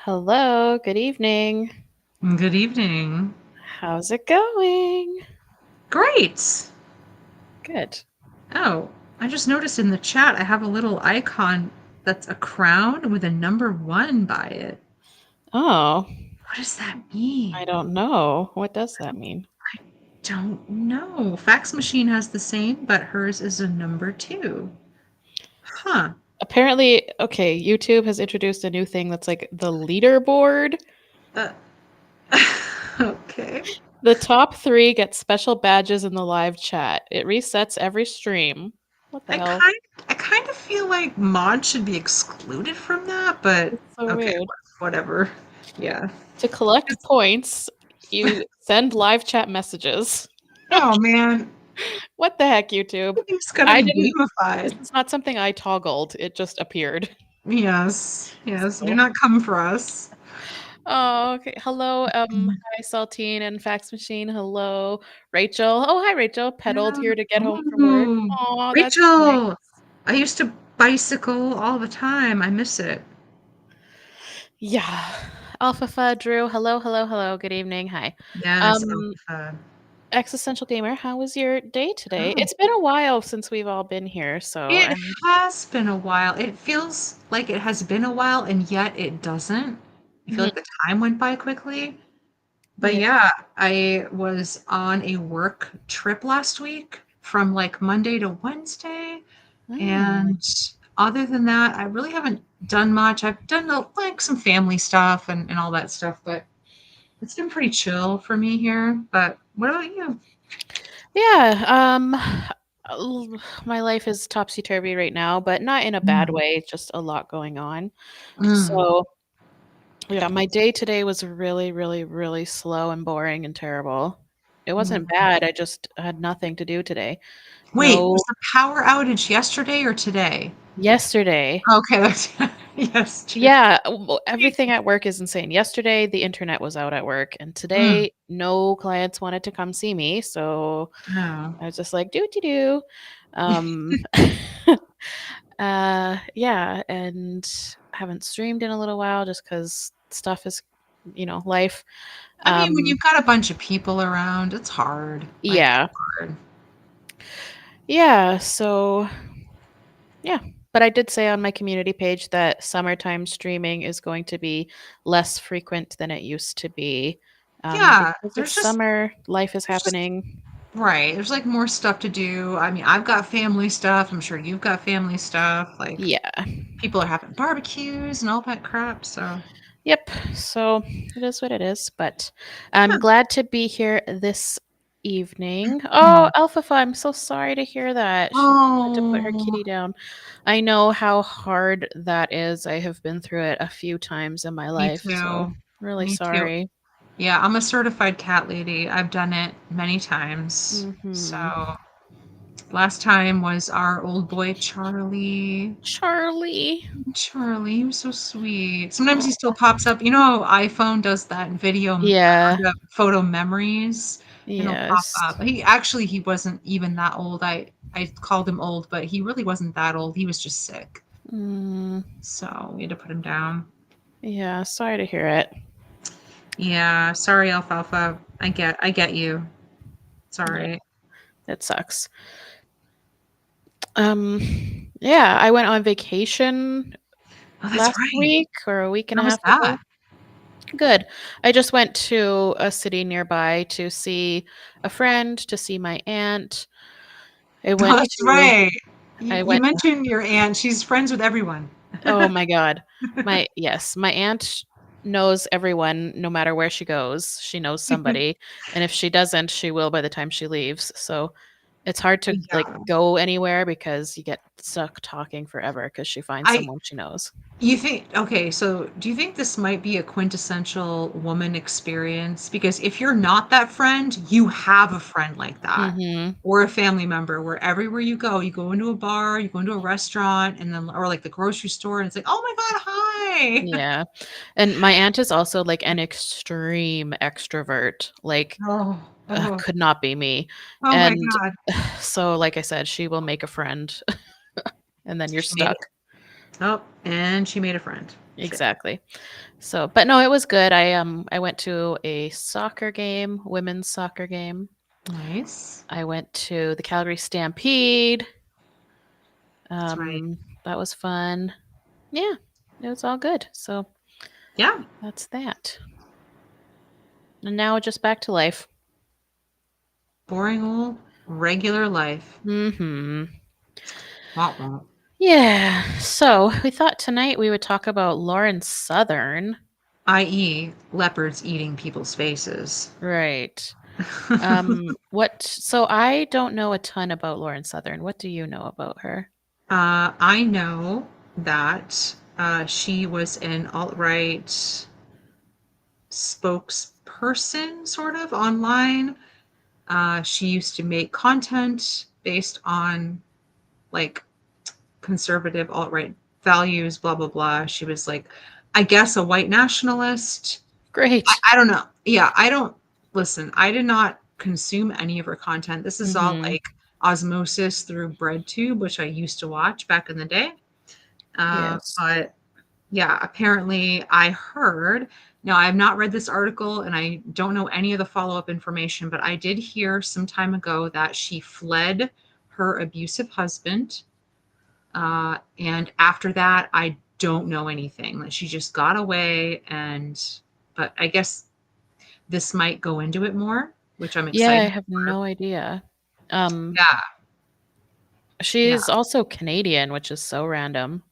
Hello, good evening. Good evening. How's it going? Great. Good. Oh, I just noticed in the chat I have a little icon that's a crown with a number one by it. Oh, What does that I mean? don't know. What does that mean? I don't know. Fax Machine has the same, but hers is a number two. Huh. Apparently, okay, YouTube has introduced a new thing that's like the leaderboard. Uh, okay. The top three get special badges in the live chat. It resets every stream. What the I hell? kind I kind of feel like mod should be excluded from that, but It's so okay, weird. whatever. Yeah. To collect It's, points, you send live chat messages. oh man, What the heck, YouTube? everything's gotta I be didn't. This gamified. is not something I toggled. It just appeared. Yes, yes. Do So. not come for us. Oh, okay. Hello, hi Saltine and Fax Machine. Hello, Rachel. Oh, hi Rachel. Pedaled Yeah. here to get home from work. Ooh. Oh, that's nice. Rachel, I used to bicycle all the time. I miss it. Yeah. Alpha Drew. Hello, hello, hello. Good evening. Hi. Yes, Um, Alpha. Existential Gamer, how was your day today? Oh, It's been a while since we've all been here, so it I'm has been a while. It feels like it has been a while, and yet it doesn't. I feel Mhm. like the time went by quickly. But Yeah. yeah, I was on a work trip last week from like Monday to Wednesday. Oh, And other than that, I really haven't done much. I've done like some family stuff and all that stuff, but it's been pretty chill for me here. But what about you? yeah. My life is topsy turvy right now, but not in a bad Mm. way. Just a lot going on. Mm. So yeah, my day today was really, really, really slow and boring and terrible. It wasn't Mm. bad. I just had nothing to do today. Wait, No, was the power outage yesterday or today? yesterday. Okay, that's yes, true. Yeah, everything at work is insane. Yesterday, the internet was out at work, and Mm. today, no clients wanted to come see me. So Oh. I was just like, do, do, do. Um, yeah, and haven't streamed in a little while just because stuff is, life. I mean, when Um, you've got a bunch of people around, it's hard. Like yeah, hard. yeah. So yeah, but I did say on my community page that summertime streaming is going to be less frequent than it used to be, Yeah, because it's summer, life is there's just happening. right. There's like more stuff to do. I mean, I've got family stuff. I'm sure you've got family stuff. Like Yeah. people are having barbecues and all that crap. So, Yep. So it is what it is, but yeah. I'm glad to be here this evening. Oh, Mhm. Alpha, I'm so sorry to hear that. She had to put her Oh, kitty down. I know how hard that is. I have been through it a few times in my me life, so too. really Me too. sorry. Yeah, I'm a certified cat lady. I've done it many times. Mhm. So, last time was our old boy Charlie. Charlie. Charlie, he was so sweet. Sometimes he Oh, still pops up. You know how iPhone does that video yeah. photo memories, and he'll pop Yes. up. He wasn't even that old. I called him old, but he really wasn't that old. He was just sick, Mm, so we had to put him down. yeah, sorry to hear it. Yeah, sorry, Alfalfa. I get you. It's all Yeah, right. it sucks. Um, yeah, I went on vacation Oh, that's last right. week or a week and a How was half that? ago. Good. I just went to a city nearby to see a friend, to see my aunt. I Oh, went that's to right. You I you went mentioned your aunt. She's friends with everyone. Oh my god. My aunt knows everyone no matter where she goes. She knows somebody, and if she doesn't, she will by the time she leaves. So it's hard to like Yeah. go anywhere because you get stuck talking forever because she finds I someone she knows. You think, okay, so do you think this might be a quintessential woman experience? Because if you're not that friend, you have a friend like that Mhm. or a family member where everywhere you go into a bar, you go into a restaurant, and then, or like the grocery store, and it's like, oh my God, hi. Yeah. And my aunt is also like an extreme extrovert. Like Oh, oh, could not be me. oh my And God. so like I said, she will make a friend and then you're She made stuck. it. Oh, and she made a friend. Exactly. So, but no, it was good. I went to a soccer game, women's soccer game. Nice. I went to the Calgary Stampede. That's right. That was fun. Yeah, it was all good. So Yeah. that's that. And now just back to life. Boring old regular life. Hmm. Womp womp. Yeah. So we thought tonight we would talk about Lauren Southern. I.e., leopards eating people's faces. Right. What? So I don't know a ton about Lauren Southern. What do you know about her? I know that she was an alt-right spokesperson, sort of online. She used to make content based on like conservative alt-right values, blah blah blah. She was like, I guess, a white nationalist. Great. I don't know. Yeah, I don't listen. I did not consume any of her content. This is all Hmm. like osmosis through BreadTube, which I used to watch back in the day. Yes. But yeah, apparently I heard. Now, I have not read this article and I don't know any of the follow up information, but I did hear some time ago that she fled her abusive husband. And after that, I don't know anything. That she just got away. But I guess this might go into it more, which I'm Yeah, I excited have for. no idea. Um, Yeah. Yeah. she's also Canadian, which is so random.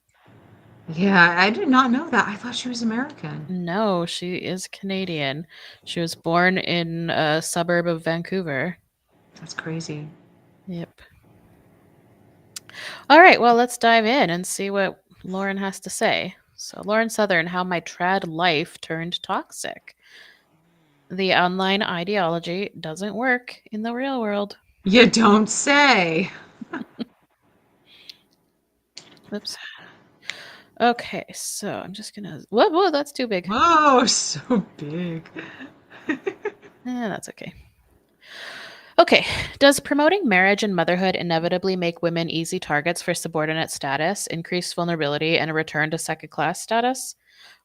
Yeah. I did not know that. I thought she was American. No, she is Canadian. She was born in a suburb of Vancouver. That's crazy. Yep. All right, well, let's dive in and see what Lauren has to say. So, Lauren Southern, how my trad life turned toxic. The online ideology doesn't work in the real world. You don't say. Oops. Okay, so I'm just gonna. Whoa, that's too big. Whoa, so big. That's okay. Okay, does promoting marriage and motherhood inevitably make women easy targets for subordinate status, increased vulnerability, and a return to second class status?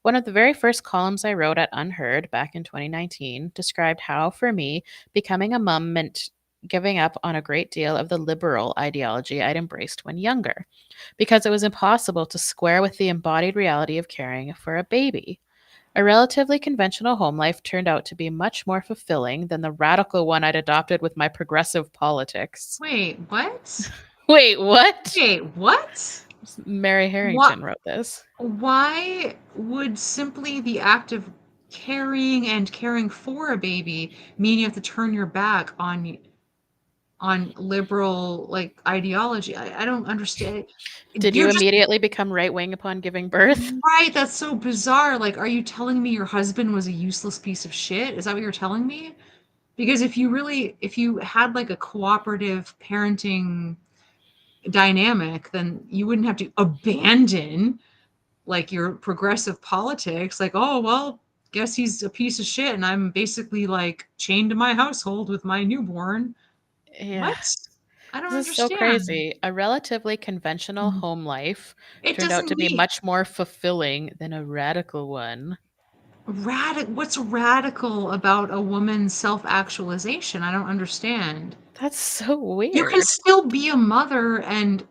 One of the very first columns I wrote at Unheard back in 2019 described how, for me, becoming a mum meant giving up on a great deal of the liberal ideology I'd embraced when younger, because it was impossible to square with the embodied reality of caring for a baby. A relatively conventional home life turned out to be much more fulfilling than the radical one I'd adopted with my progressive politics. Wait, what? Wait, what? Wait, what? Mary What? Harrington wrote this. Why would simply the act of caring for a baby mean you have to turn your back on liberal like ideology? I don't understand. Did you You're just immediately become right wing upon giving birth? right. That's so bizarre. Like, are you telling me your husband was a useless piece of shit? Is that what you're telling me? Because if you had like a cooperative parenting dynamic, then you wouldn't have to abandon like your progressive politics. Like, oh, well, guess he's a piece of shit. And I'm basically like chained to my household with my newborn. Yeah. What? I don't This is so understand. crazy. A relatively conventional home life It turned out doesn't to be make much more fulfilling than a radical one. what's radical about a woman's self-actualization? I don't understand. That's so You can weird. still be a mother and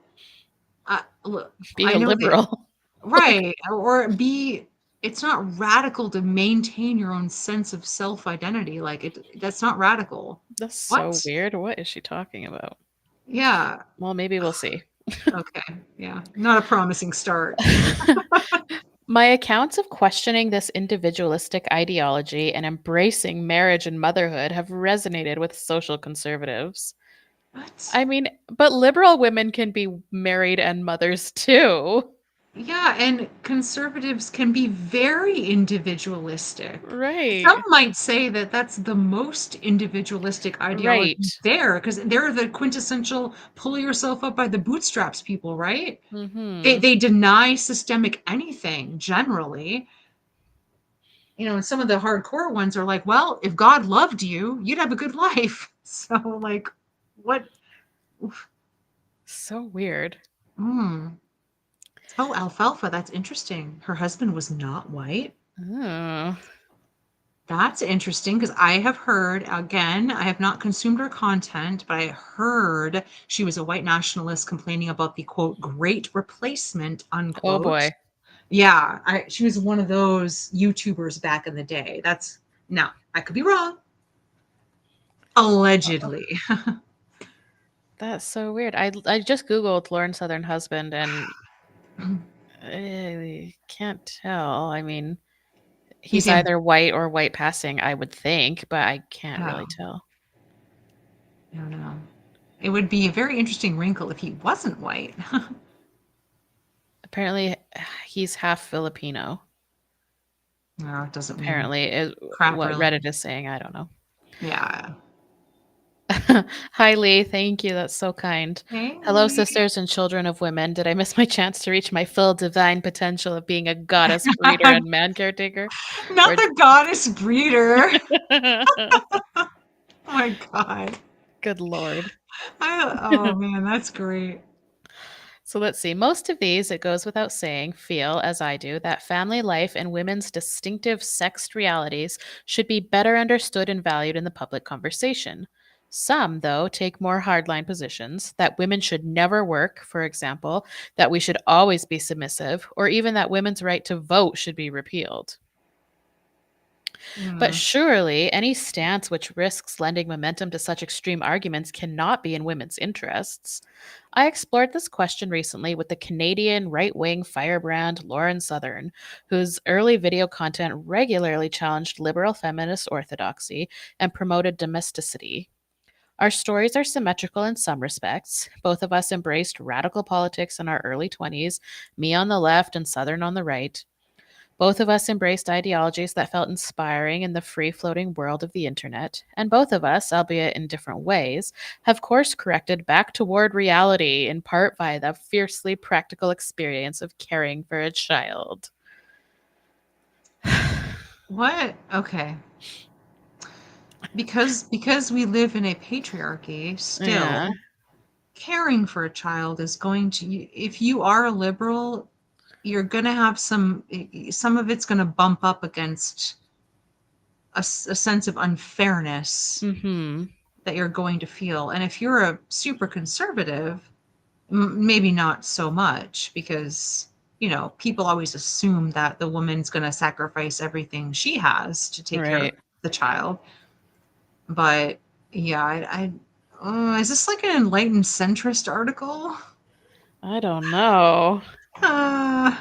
look, Be I a know that liberal. Like, right, or be it's not radical to maintain your own sense of self-identity. Like that's not radical. that's What? so weird. What is she talking about? Yeah. Well, maybe we'll see. Okay. Yeah. Not a promising start. My accounts of questioning this individualistic ideology and embracing marriage and motherhood have resonated with social conservatives. What? I mean, but liberal women can be married and mothers too. Yeah, and conservatives can be very individualistic. Some Right. might say that that's the most individualistic Right. ideology there because they're the quintessential pull yourself up by the bootstraps people, right? Mhm. They deny systemic anything generally. And some of the hardcore ones are like, well, if God loved you, you'd have a good life. So, like, what? So weird. Hmm. Oh, alfalfa. That's interesting. Her husband was not white. Oh, That's interesting because I have heard, again, I have not consumed her content, but I heard she was a white nationalist complaining about the quote, great replacement, oh unquote. boy. Yeah, she was one of those YouTubers back in the day. That's now, I could be wrong. Allegedly. That's so weird. I just Googled Lauren Southern husband and I can't tell. I mean, He's he's in, either white or white passing, I would think, but I can't oh, really tell. I don't know. It would be a very interesting wrinkle if he wasn't white. Apparently, he's half Filipino. No, it doesn't mean Apparently, is crap, what really. Reddit is saying. I don't know. Yeah. Hi, Lee. Thank you. That's so kind. Hey, Hello, Lee. sisters and children of women. Did I miss my chance to reach my full divine potential of being a goddess breeder and man caretaker? Not Or the goddess breeder. Oh my god. good lord. Oh man, that's great. So let's see. Most of these, it goes without saying, feel, as I do, that family life and women's distinctive sexed realities should be better understood and valued in the public conversation. Some, though, take more hardline positions that women should never work, for example, that we should always be submissive, or even that women's right to vote should be repealed. But Mm. surely any stance which risks lending momentum to such extreme arguments cannot be in women's interests. I explored this question recently with the Canadian right wing firebrand Lauren Southern, whose early video content regularly challenged liberal feminist orthodoxy and promoted domesticity. Our stories are symmetrical in some respects. Both of us embraced radical politics in our early 20s, me on the left and Southern on the right. Both of us embraced ideologies that felt inspiring in the free floating world of the internet, and both of us, albeit in different ways, have course corrected back toward reality, in part by the fiercely practical experience of caring for a child. What? Okay. Because we live in a patriarchy Yeah. still, caring for a child is going to, if you are a liberal, you're going to have some of it's going to bump up against a sense of unfairness Mhm. that you're going to feel. And if you're a super conservative, maybe not so much because people always assume that the woman's going to sacrifice everything she has to take care of Right. the child. But yeah, is this like an enlightened centrist article? I don't know. uh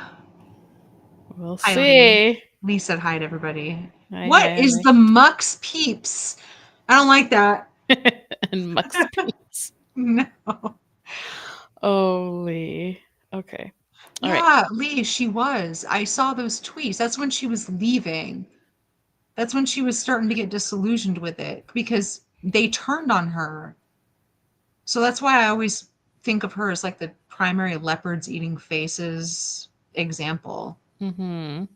We'll Hi, Lee. see. Lee said hi to everybody. Hi, What hi, is the Mux Peeps? I don't like that. hi. And Mux Peeps. No. Holy. Okay. All right. Yeah, Lee, she was. I saw those tweets. That's when she was leaving. That's when she was starting to get disillusioned with it because they turned on her. So that's why I always think of her as like the primary leopards eating faces example. Mhm.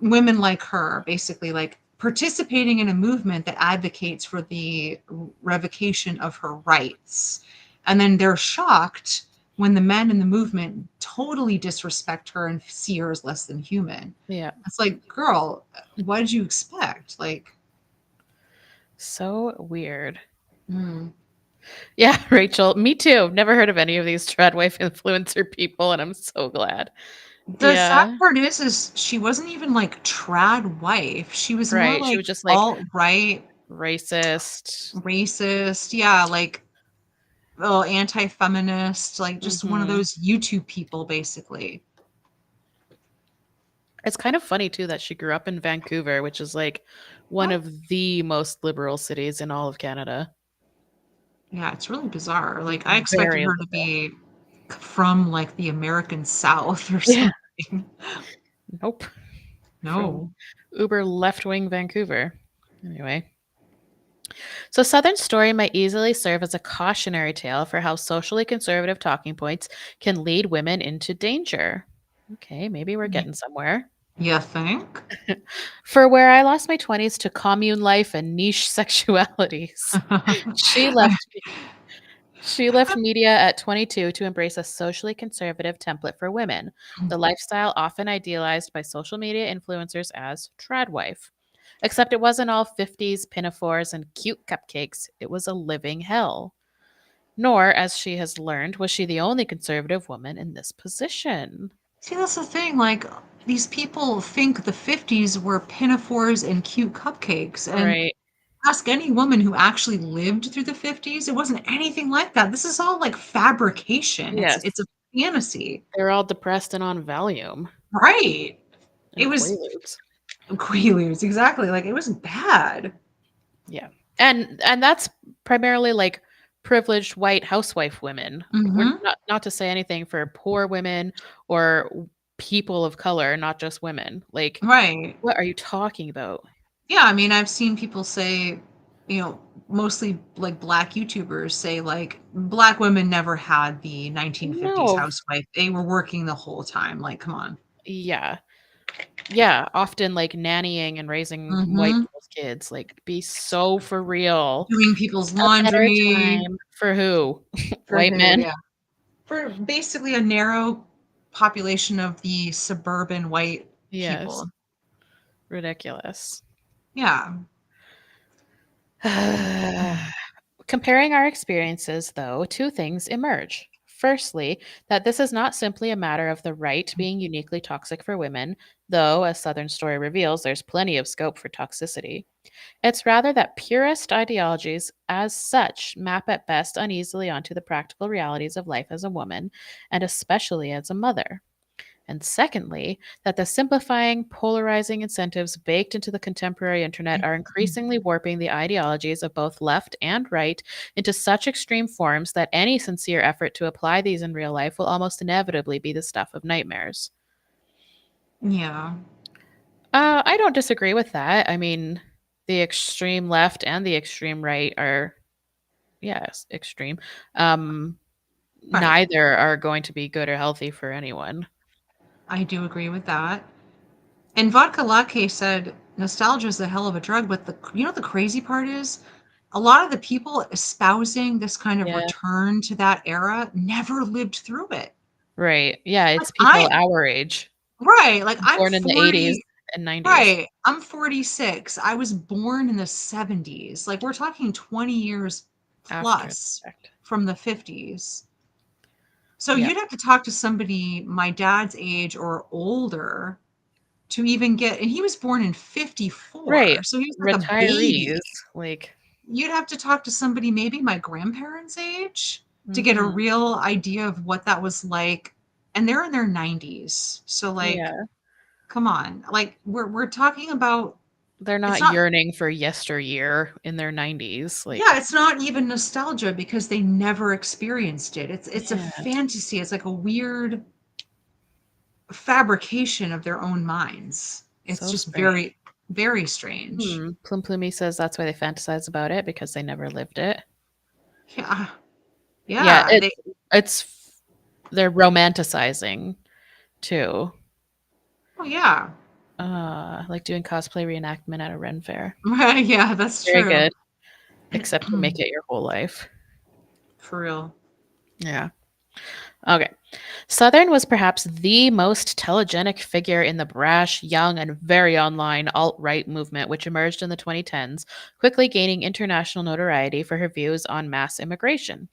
Women like her, basically, like participating in a movement that advocates for the revocation of her rights. And then they're shocked when the men in the movement totally disrespect her and see her as less than human. Yeah. It's like, girl, what did you expect? Like, So weird. mm. Yeah, Rachel. Me too. Never heard of any of these Tradwife influencer people, and I'm so glad. The sad Yeah. part is she wasn't even like trad wife. She was more Right. She like was just like alt right, racist. racist. Yeah, like anti feminist, like just one of Mhm. those YouTube people, basically. It's kind of funny too that she grew up in Vancouver, which is like one What? of the most liberal cities in all of Canada. Yeah, it's really bizarre. Like Like, I expected very her to liberal. be from like the American South or Yeah. something. Nope. From No. uber left-wing Vancouver. Anyway. So, Southern Story might easily serve as a cautionary tale for how socially conservative talking points can lead women into danger. Okay, maybe we're Y- getting somewhere. you think? For where I lost my 20s to commune life and niche sexualities, she left me. She left media at 22 to embrace a socially conservative template for women, the lifestyle often idealized by social media influencers as tradwife. Except it wasn't all 50s pinafores and cute cupcakes, it was a living hell. Nor, as she has learned, was she the only conservative woman in this position. See, that's the thing. Like, these people think the 50s were pinafores and cute cupcakes. And Right. ask any woman who actually lived through the 50s, it wasn't anything like that. This is all like fabrication. Yes. It's a fantasy. They're all depressed and on Valium Right. It and was Quaaludes. Quaaludes, exactly. Like, it was bad. Yeah. And that's primarily like privileged white housewife women. We're Hmm. not to say anything for poor women or people of color, not just women. Like, Right. what are you talking about? Yeah, I mean, I've seen people say, you know, mostly like black YouTubers say like black women never had the 1950s No. housewife. They were working the whole time. Like, come on. Yeah. Yeah, often like nannying and raising white Hmm. people's kids. Like, be so for real. Doing people's A better laundry time for who? for White who? men? Yeah. For basically a narrow population of the suburban white Yes. people. Ridiculous. Yeah. Comparing our experiences, though, two things emerge. Firstly, that this is not simply a matter of the right being uniquely toxic for women, though, as Southern Story reveals, there's plenty of scope for toxicity. It's rather that purist ideologies, as such, map at best uneasily onto the practical realities of life as a woman, and especially as a mother. And secondly, that the simplifying, polarizing incentives baked into the contemporary internet are increasingly warping the ideologies of both left and right into such extreme forms that any sincere effort to apply these in real life will almost inevitably be the stuff of nightmares. Yeah. I don't disagree with that. I mean, the extreme left and the extreme right are, yes, extreme. Um, Right. Neither are going to be good or healthy for anyone. I do agree with that. And Vodka Latte said nostalgia is a hell of a drug, but the you know what the crazy part is? A lot of the people espousing this kind of Yeah. return to that era never lived through it. Right. Yeah, Like it's people I our age. right, like I'm Born in the 80s 40. and 90s. Right. I'm 46. I was born in the 70s. Like we're talking 20 years After the plus fact. from the 50s. So Yep. you'd have to talk to somebody my dad's age or older to even get, and he was born in Right. 54. So he was like a baby. Retirees, like You'd have to talk to somebody maybe my grandparents' age to get a mhm. real idea of what that was like. And they're in their 90s. So like, Yeah. come on. Like we're talking about They're it's not not yearning for yesteryear in their 90s, like yeah, it's not even nostalgia because they never experienced it. It's a yeah, fantasy. It's like a weird fabrication of their own minds. It's so just strange. very, very strange. Plum Plumie says that's why they fantasize about it because they never lived it. Yeah. Yeah, Yeah. They they're romanticizing too. oh yeah. Like doing cosplay reenactment at a Ren fair. Right, yeah, that's Very true. good, except you make it your whole life. For real. Yeah. Okay. Southern was perhaps the most telegenic figure in the brash, young, and very online alt right movement, which emerged in the 2010s, quickly gaining international notoriety for her views on mass immigration.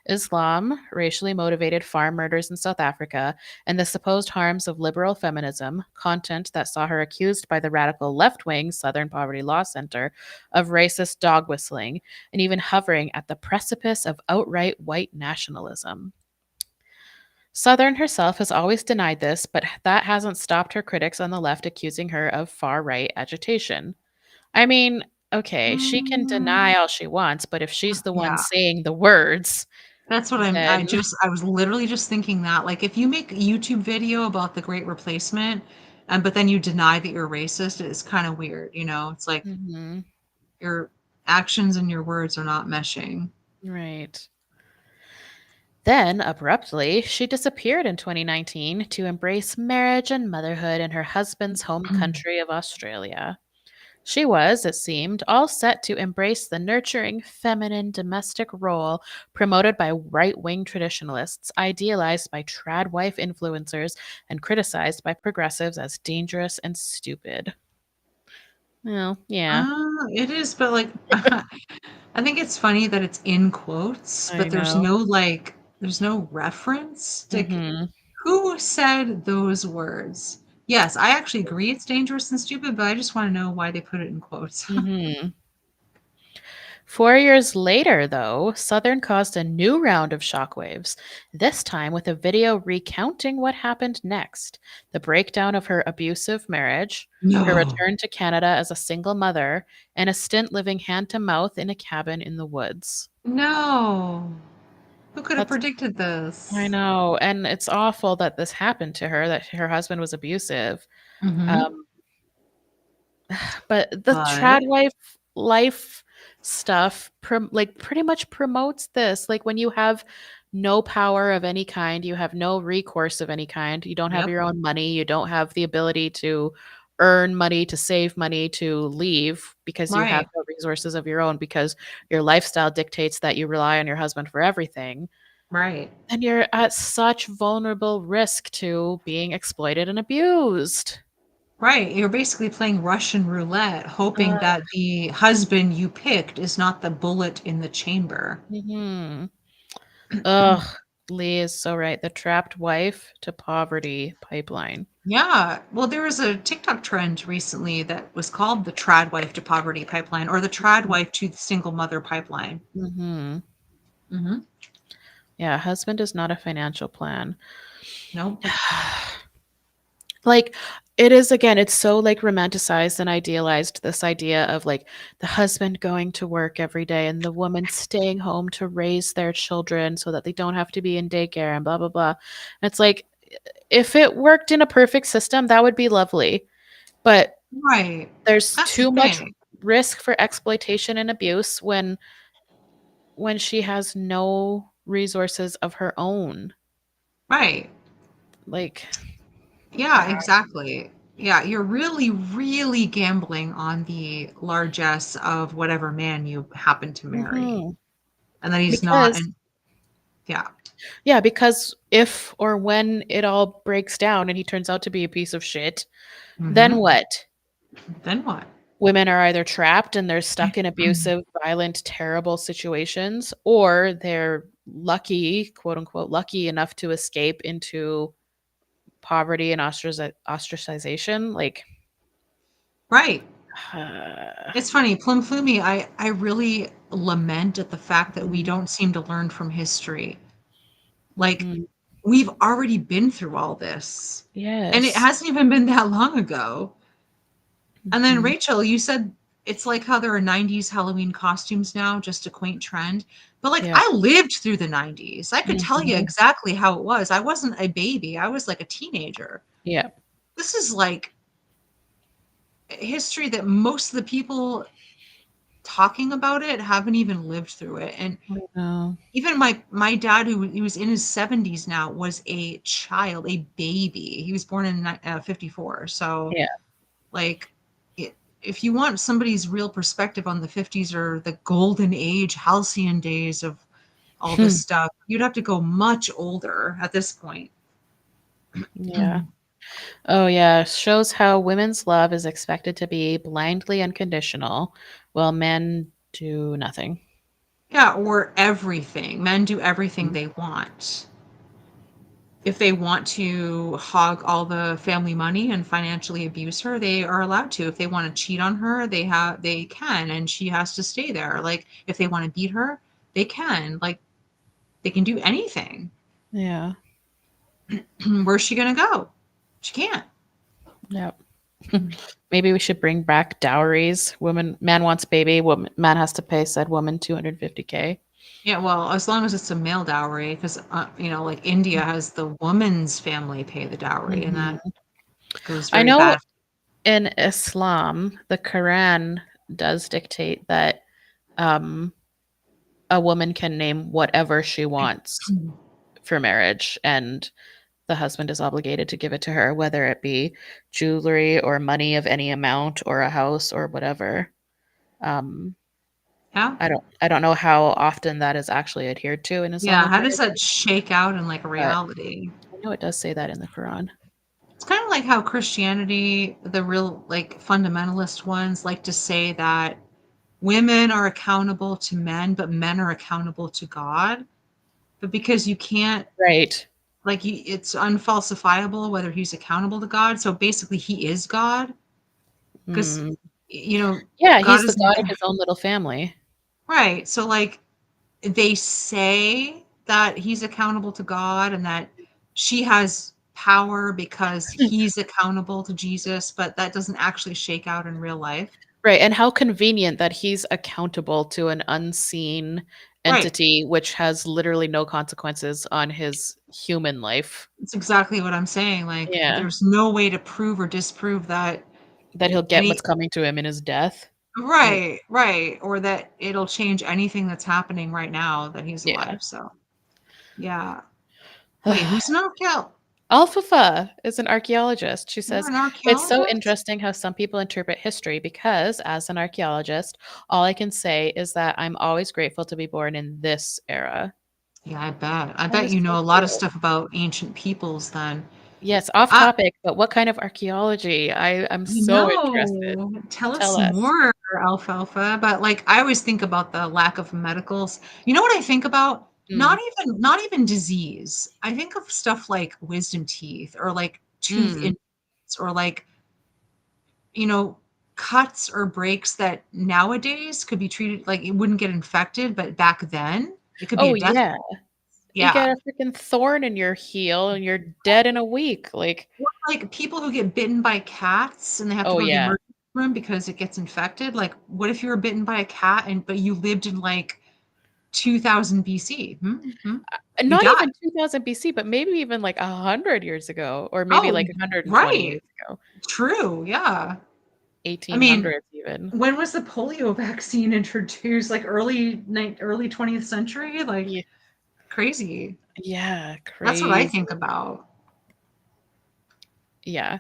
Islam, racially motivated farm murders in South Africa, and the supposed harms of liberal feminism, content that saw her accused by the radical left wing Southern Poverty Law Center of racist dog whistling, and even hovering at the precipice of outright white nationalism. Southern herself has always denied this, but that hasn't stopped her critics on the left accusing her of far right agitation. I mean, okay, she can Mm, deny all she wants, but if she's the one yeah. saying the words, That's what then I was literally just thinking that. Like if you make a YouTube video about the Great Replacement, but then you deny that you're racist, it's kind of weird, you know? It's like mhm, your actions and your words are not meshing. right. Then, abruptly, she disappeared in 2019 to embrace marriage and motherhood in her husband's home country of Australia. She was, it seemed, all set to embrace the nurturing, feminine domestic role promoted by right wing traditionalists, idealized by tradwife influencers, and criticized by progressives as dangerous and stupid. Well, yeah, It is, but like, I think it's funny that it's in quotes, I but know. there's no reference. Like, Hmm. who said those words? Yes, I actually agree it's dangerous and stupid, but I just want to know why they put it in quotes. Hmm. 4 years later, though, Southern caused a new round of shockwaves, this time with a video recounting what happened next: the breakdown of her abusive marriage, her No. return to Canada as a single mother, and a stint living hand to mouth in a cabin in the woods. No. Who could have That's, predicted I this? know. And it's awful that this happened to her, that her husband was abusive. Mm-hmm. Um, But the But tradwife life stuff like pretty much promotes this. Like when you have no power of any kind, you have no recourse of any kind, you don't have yep, your own money, you don't have the ability to earn money, to save money, to leave because you have right, no resources of your own because your lifestyle dictates that you rely on your husband for everything. right, And you're at such vulnerable risk to being exploited and abused. right. You're basically playing Russian roulette, hoping Uh, that the husband you picked is not the bullet in the chamber. mhm. Ugh, Lee is so right. The trapped wife to poverty pipeline. Yeah. Well, there was a TikTok trend recently that was called the trad wife to poverty pipeline or the trad wife to the single mother pipeline. Mm-hmm. Mm-hmm. Yeah, husband is not a financial plan. Nope. Like it is again, it's so like romanticized and idealized this idea of like the husband going to work every day and the woman staying home to raise their children so that they don't have to be in daycare and blah blah blah. And it's like if it worked in a perfect system, that would be lovely. But Right. there's That's the too much thing. risk for exploitation and abuse when she has no resources of her own. Right. Like, Yeah, exactly. Yeah, you're really, really gambling on the largesse of whatever man you happen to marry. mhm. And that he's not Because and yeah. yeah, because if or when it all breaks down and he turns out to be a piece of shit, then Mhm. what? Then what? Women are either trapped and they're stuck in abusive, violent, terrible situations, or they're lucky, quote unquote, lucky enough to escape into poverty and ostracization. Like, Right. uh, It's funny, Plum Flumi, I really lament at the fact that we mhm, don't seem to learn from history. Like, mhm. we've already been through all this, and it Yes. hasn't even been that long ago. And then, Mhm. Rachel, you said it's like how there are 90s Halloween costumes now, just a quaint trend. But like, Yeah. I lived through the 90s. I could tell you Mhm. exactly how it was. I wasn't a baby, I was like a teenager. Yeah. This is like history that most of the people talking about it haven't even lived through it. And I know. even my dad, who he was in his 70s now, was a child, a baby. He was born in 54. So Yeah. like, if you want somebody's real perspective on the 50s or the golden age, halcyon days of all this stuff, you'd have to go much older at this point. Yeah. Oh, yeah. Shows how women's love is expected to be blindly unconditional, while men do nothing. Yeah, or everything. Men do everything Mhm. they want. If they want to hog all the family money and financially abuse her, they are allowed to. If they want to cheat on her, they can, and she has to stay there. Like if they want to beat her, they can. Like they can do anything. Yeah. Where's she gonna go? She can't. Yep. Maybe we should bring back dowries. Woman, man wants baby. Woman, man has to pay said woman 250K. Yeah, well, as long as it's a male dowry, because like India has the woman's family pay the dowry, and that Mhm. goes I very know bad. in Islam, the Quran does dictate that um, a woman can name whatever she wants for marriage, and the husband is obligated to give it to her, whether it be jewelry or money of any amount or a house or whatever. Um, Yeah. I don't know how often that is actually adhered to in Yeah. Islamic How does that marriages, shake out in like a but reality? I know it does say that in the Quran. It's kind of like how Christianity, the real like fundamentalist ones, like to say that women are accountable to men, but men are accountable to God. But because you can't, Right. like, it's unfalsifiable whether he's accountable to God. So basically, he is God because, Mm. you know, Yeah, God he's the is god of his own little family. right. So, like, they say that he's accountable to God and that she has power because he's accountable to Jesus, but that doesn't actually shake out in real life. Right, and how convenient that he's accountable to an unseen Right. entity which has literally no consequences on his human life. It's exactly what I'm saying. Like, Yeah, there's no way to prove or disprove that that he'll get any what's coming to him in his death. Like, right, right, or that it'll change anything that's happening right now that he's yeah. alive. So, yeah. Wait, who's an archaeologist? Alfafa is an archaeologist. She You're says, an it's so archaeologist? interesting how some people interpret history because, as an archaeologist, all I can say is that I'm always grateful to be born in this era. Yeah, I bet. I That bet is you so know a lot of true. stuff about ancient peoples then. Yes, off I topic, but what kind of archaeology? I'm I so interested. know. Tell Tell us us. more, Alfalfa. But like I always think about the lack of medicals. You know what I think about? Mm, Not even disease. I think of stuff like wisdom teeth or like tooth mm. implants or like, you know, cuts or breaks that nowadays could be treated like it wouldn't get infected, but back then it could be Oh, a death. yeah. You Yeah. get a freaking thorn in your heel and you're dead in a week, like, Or like people who get bitten by cats and they have to oh, go to the yeah. emergency room because it gets infected. Like, what if you were bitten by a cat and but you lived in like 2000 BC? Hmm? Hmm? You Not died. even 2000 BC, but maybe even like 100 years ago, or maybe Oh, like 120 right. years ago, True. Yeah. I mean, 1800s even. when was the polio vaccine introduced? Like early 20th century? Like Ye crazy. yeah, That's what I crazy. think about. Yeah.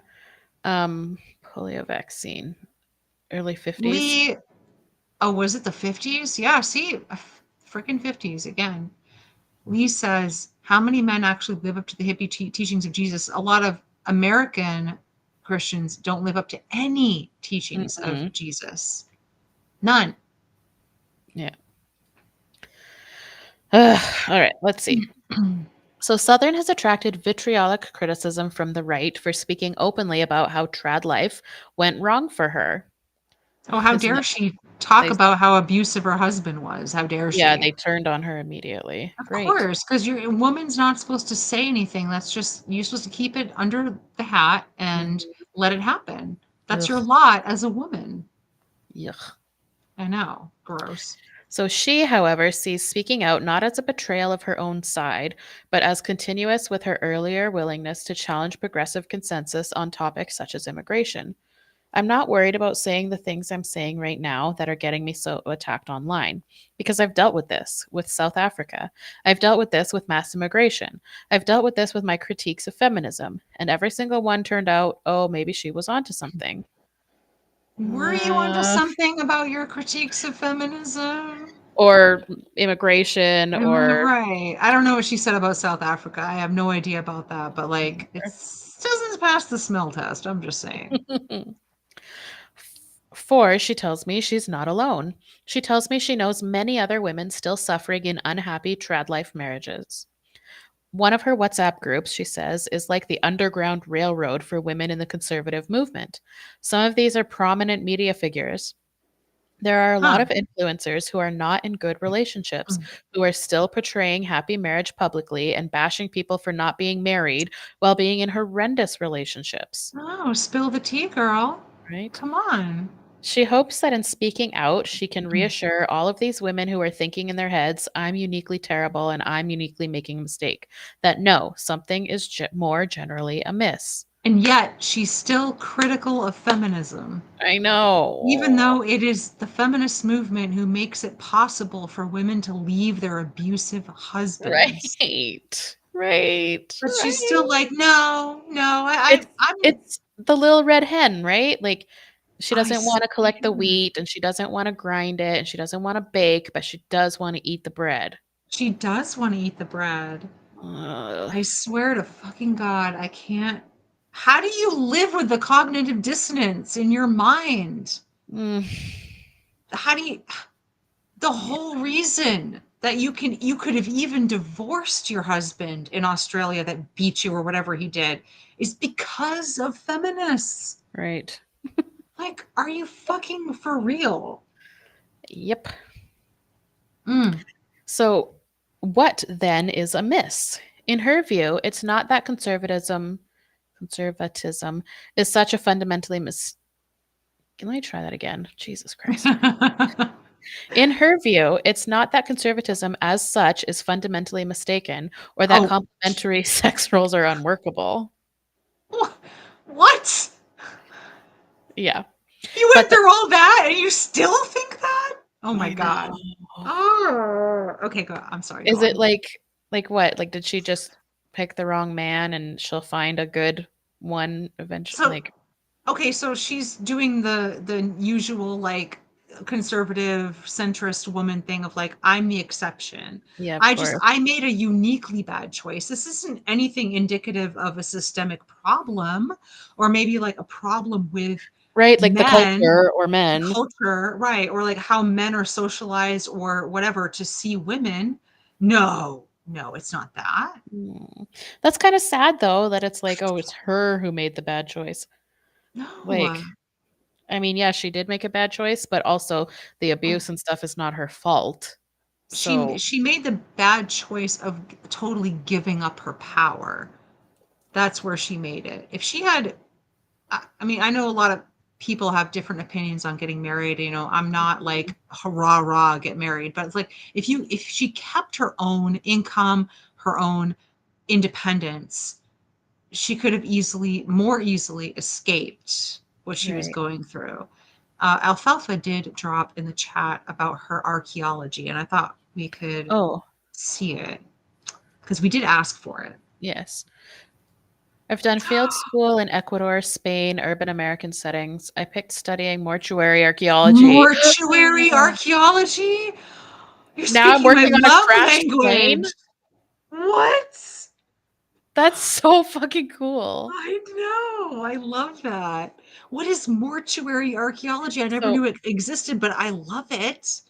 Polio vaccine, early 50s. Lee, oh, was it the 50s? Yeah, see, freaking 50s again. Lee says, how many men actually live up to the hippie teachings of Jesus? A lot of American Christians don't live up to any teachings of Mm-mm. Jesus. None. Yeah. All right, let's see. So, Southern has attracted vitriolic criticism from the right for speaking openly about how Tradlife went wrong for her. Oh, how Isn't dare it? she talk They, about how abusive her husband was? How dare yeah, she? they turned on her immediately. Of Great. course, because a woman's not supposed to say anything. That's just, you're supposed to keep it under the hat and Mhm. let it happen. That's your Ugh, lot as a woman. yuck. I know. Gross. So she, however, sees speaking out not as a betrayal of her own side, but as continuous with her earlier willingness to challenge progressive consensus on topics such as immigration. I'm not worried about saying the things I'm saying right now that are getting me so attacked online because I've dealt with this with South Africa. I've dealt with this with mass immigration. I've dealt with this with my critiques of feminism, and every single one turned out, oh, maybe she was onto something. Were you onto Uh, something about your critiques of feminism? or immigration, or Right. I don't know what she said about South Africa. I have no idea about that, but like it doesn't pass the smell test. I'm just saying. For she tells me she's not alone. She tells me she knows many other women still suffering in unhappy trad life marriages. One of her WhatsApp groups, she says, is like the underground railroad for women in the conservative movement. Some of these are prominent media figures. There are a lot Huh. of influencers who are not in good relationships, who are still portraying happy marriage publicly and bashing people for not being married while being in horrendous relationships. Oh, spill the tea, girl. Right? Come on. She hopes that in speaking out, she can reassure all of these women who are thinking in their heads, I'm uniquely terrible and I'm uniquely making a mistake, that no, something is more generally amiss. And yet she's still critical of feminism, I even know. though it is the feminist movement who makes it possible for women to leave their abusive husbands. Right. Right, But she's still right. like, no, no, It's I'm. it's the little red hen, right? Like, she I doesn't wanna collect the swear. wheat, and she doesn't wanna grind it, and she doesn't wanna bake, but she does wanna eat the bread. She does want to eat the bread. Ugh. I swear to fucking God, I can't. How do you live with the cognitive dissonance in your mind? Mm, How do you? The yeah, whole reason that you could have even divorced your husband in Australia that beat you or whatever he did is because of feminists. right. Like, are you fucking for real? Yep. Mm. So, what then is amiss? In her view, it's not that conservatism is such a fundamentally Can I try that again? Jesus Christ. In her view, it's not that conservatism as such is fundamentally mistaken or that Oh, complementary sex roles are unworkable. what? Yeah. You But went through all that and you still think that? Oh my I God. know. Oh, okay, go. I'm sorry, go Is it on. like what? Like, did she just pick the wrong man and she'll find a good one eventually? So, Like, okay, so she's doing the usual like conservative centrist woman thing of like I'm the exception. yeah, of course. I made a uniquely bad choice. This isn't anything indicative of a systemic problem or maybe like a problem with Right, like the men, culture or men. culture, right? Or like how men are socialized or whatever to see women. No, no, it's not that. Mm. That's kind of sad though that it's like, oh, it's her who made the bad choice. No. Like, I mean, yeah, she did make a bad choice, but also the abuse and stuff is not her fault. So, She made the bad choice of totally giving up her power. That's where she made it. If she had, I mean, I know a lot of people have different opinions on getting married. You know, I'm not mhm, like hurrah rah get married, but it's like if she kept her own income, her own independence, she could have more easily escaped what she was right. going through. Alfalfa did drop in the chat about her archaeology, and I thought we could Oh, see it because we did ask for it. yes. I've done field school in Ecuador, Spain, urban American settings. I picked studying mortuary archaeology. Mortuary archaeology? You're Now I'm speaking my working on a love crashed plane. language. What? That's so fucking cool. I know. I love that. What is mortuary archaeology? I never So knew it existed, but I love it.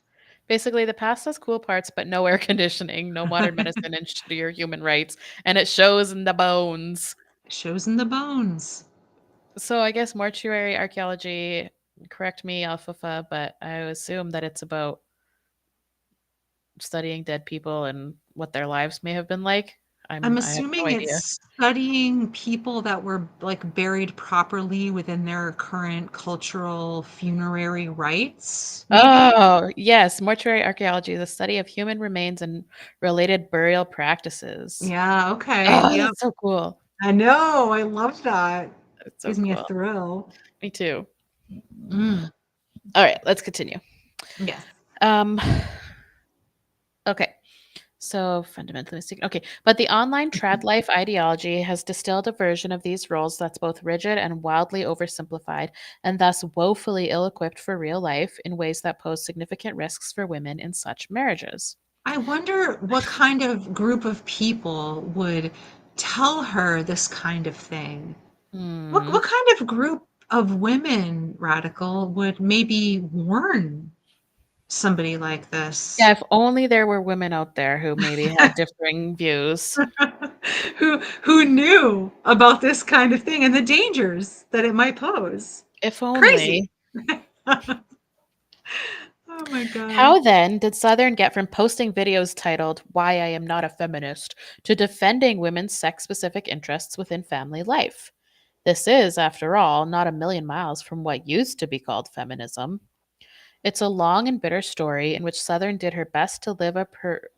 basically, the past has cool parts, but no air conditioning, no modern medicine, and shittier human rights, and it shows in the bones. Shows in the bones. So I guess mortuary archaeology, correct me, Alfafa, but I assume that it's about studying dead people and what their lives may have been like. I'm I have no assuming idea. it's studying people that were like buried properly within their current cultural funerary rites, maybe? Oh, yes, mortuary archaeology, the study of human remains and related burial practices. Yeah, okay. Oh, Yep. that's so cool. I know. I love that. That's so Gives me a cool. thrill. Me too. Mm, All right, let's continue. yes. Um, okay. So fundamentally mistaken. Okay, but the online Tradlife ideology has distilled a version of these roles that's both rigid and wildly oversimplified, and thus woefully ill-equipped for real life in ways that pose significant risks for women in such marriages. I wonder what kind of group of people would tell her this kind of thing. Hmm. What kind of group of women, Radical, would maybe warn somebody like Yeah, this? if only there were women out there who maybe had differing views. Who knew about this kind of thing and the dangers that it might pose. If Crazy. only. Oh my god. How then did Southern get from posting videos titled Why I Am Not a Feminist to defending women's sex specific interests within family life? This is, after all, not a million miles from what used to be called feminism. It's a long and bitter story in which Southern did her best to live a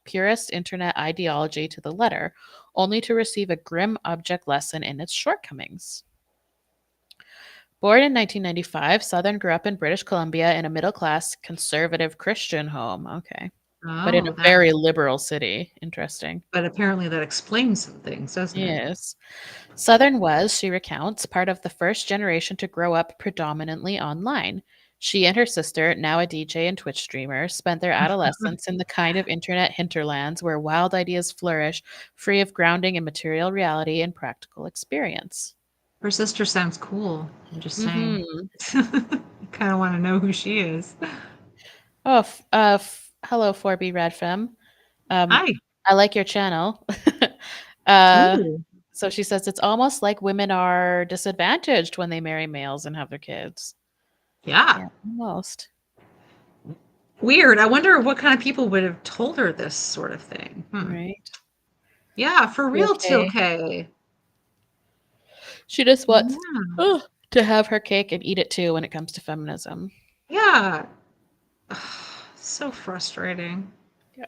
purist internet ideology to the letter, only to receive a grim object lesson in its shortcomings. Born in 1995, Southern grew up in British Columbia in a middle class conservative Christian home. Okay. but in a Oh, that. very liberal city. Interesting. But apparently that explains some things, doesn't it? Yes. Southern was, she recounts, part of the first generation to grow up predominantly online. She and her sister, now a DJ and Twitch streamer, spent their adolescence in the kind of internet hinterlands where wild ideas flourish, free of grounding in material reality and practical experience. Her sister sounds cool. I'm just saying. Hmm. I kind of want to know who she is. Oh, hello, 4B Radfem. Um, Hi. I like your channel. uh, Ooh. so she says it's almost like women are disadvantaged when they marry males and have their kids. Yeah. Yeah, almost. Weird. I wonder what kind of people would have told her this sort of thing. Right. Yeah, for You real, okay? Tilke. She just wants Yeah. to have her cake and eat it too when it comes to feminism. Yeah. So frustrating. Yeah.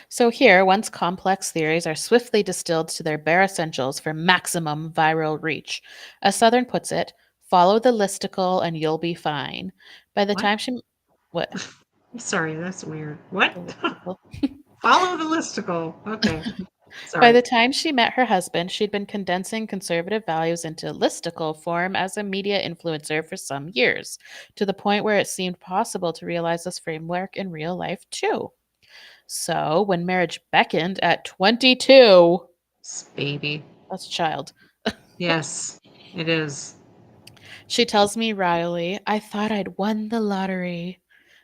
So here, once complex theories are swiftly distilled to their bare essentials for maximum viral reach. As Southern puts it, follow the listicle and you'll be fine. By the What? time she what? Sorry, that's weird. What? The listicle. Follow the listicle. Okay. By Sorry. the time she met her husband, she'd been condensing conservative values into listicle form as a media influencer for some years, to the point where it seemed possible to realize this framework in real life too. So, when marriage beckoned at 22, Baby. that's a child, Yes, it is. she tells me Riley, I thought I'd won the lottery.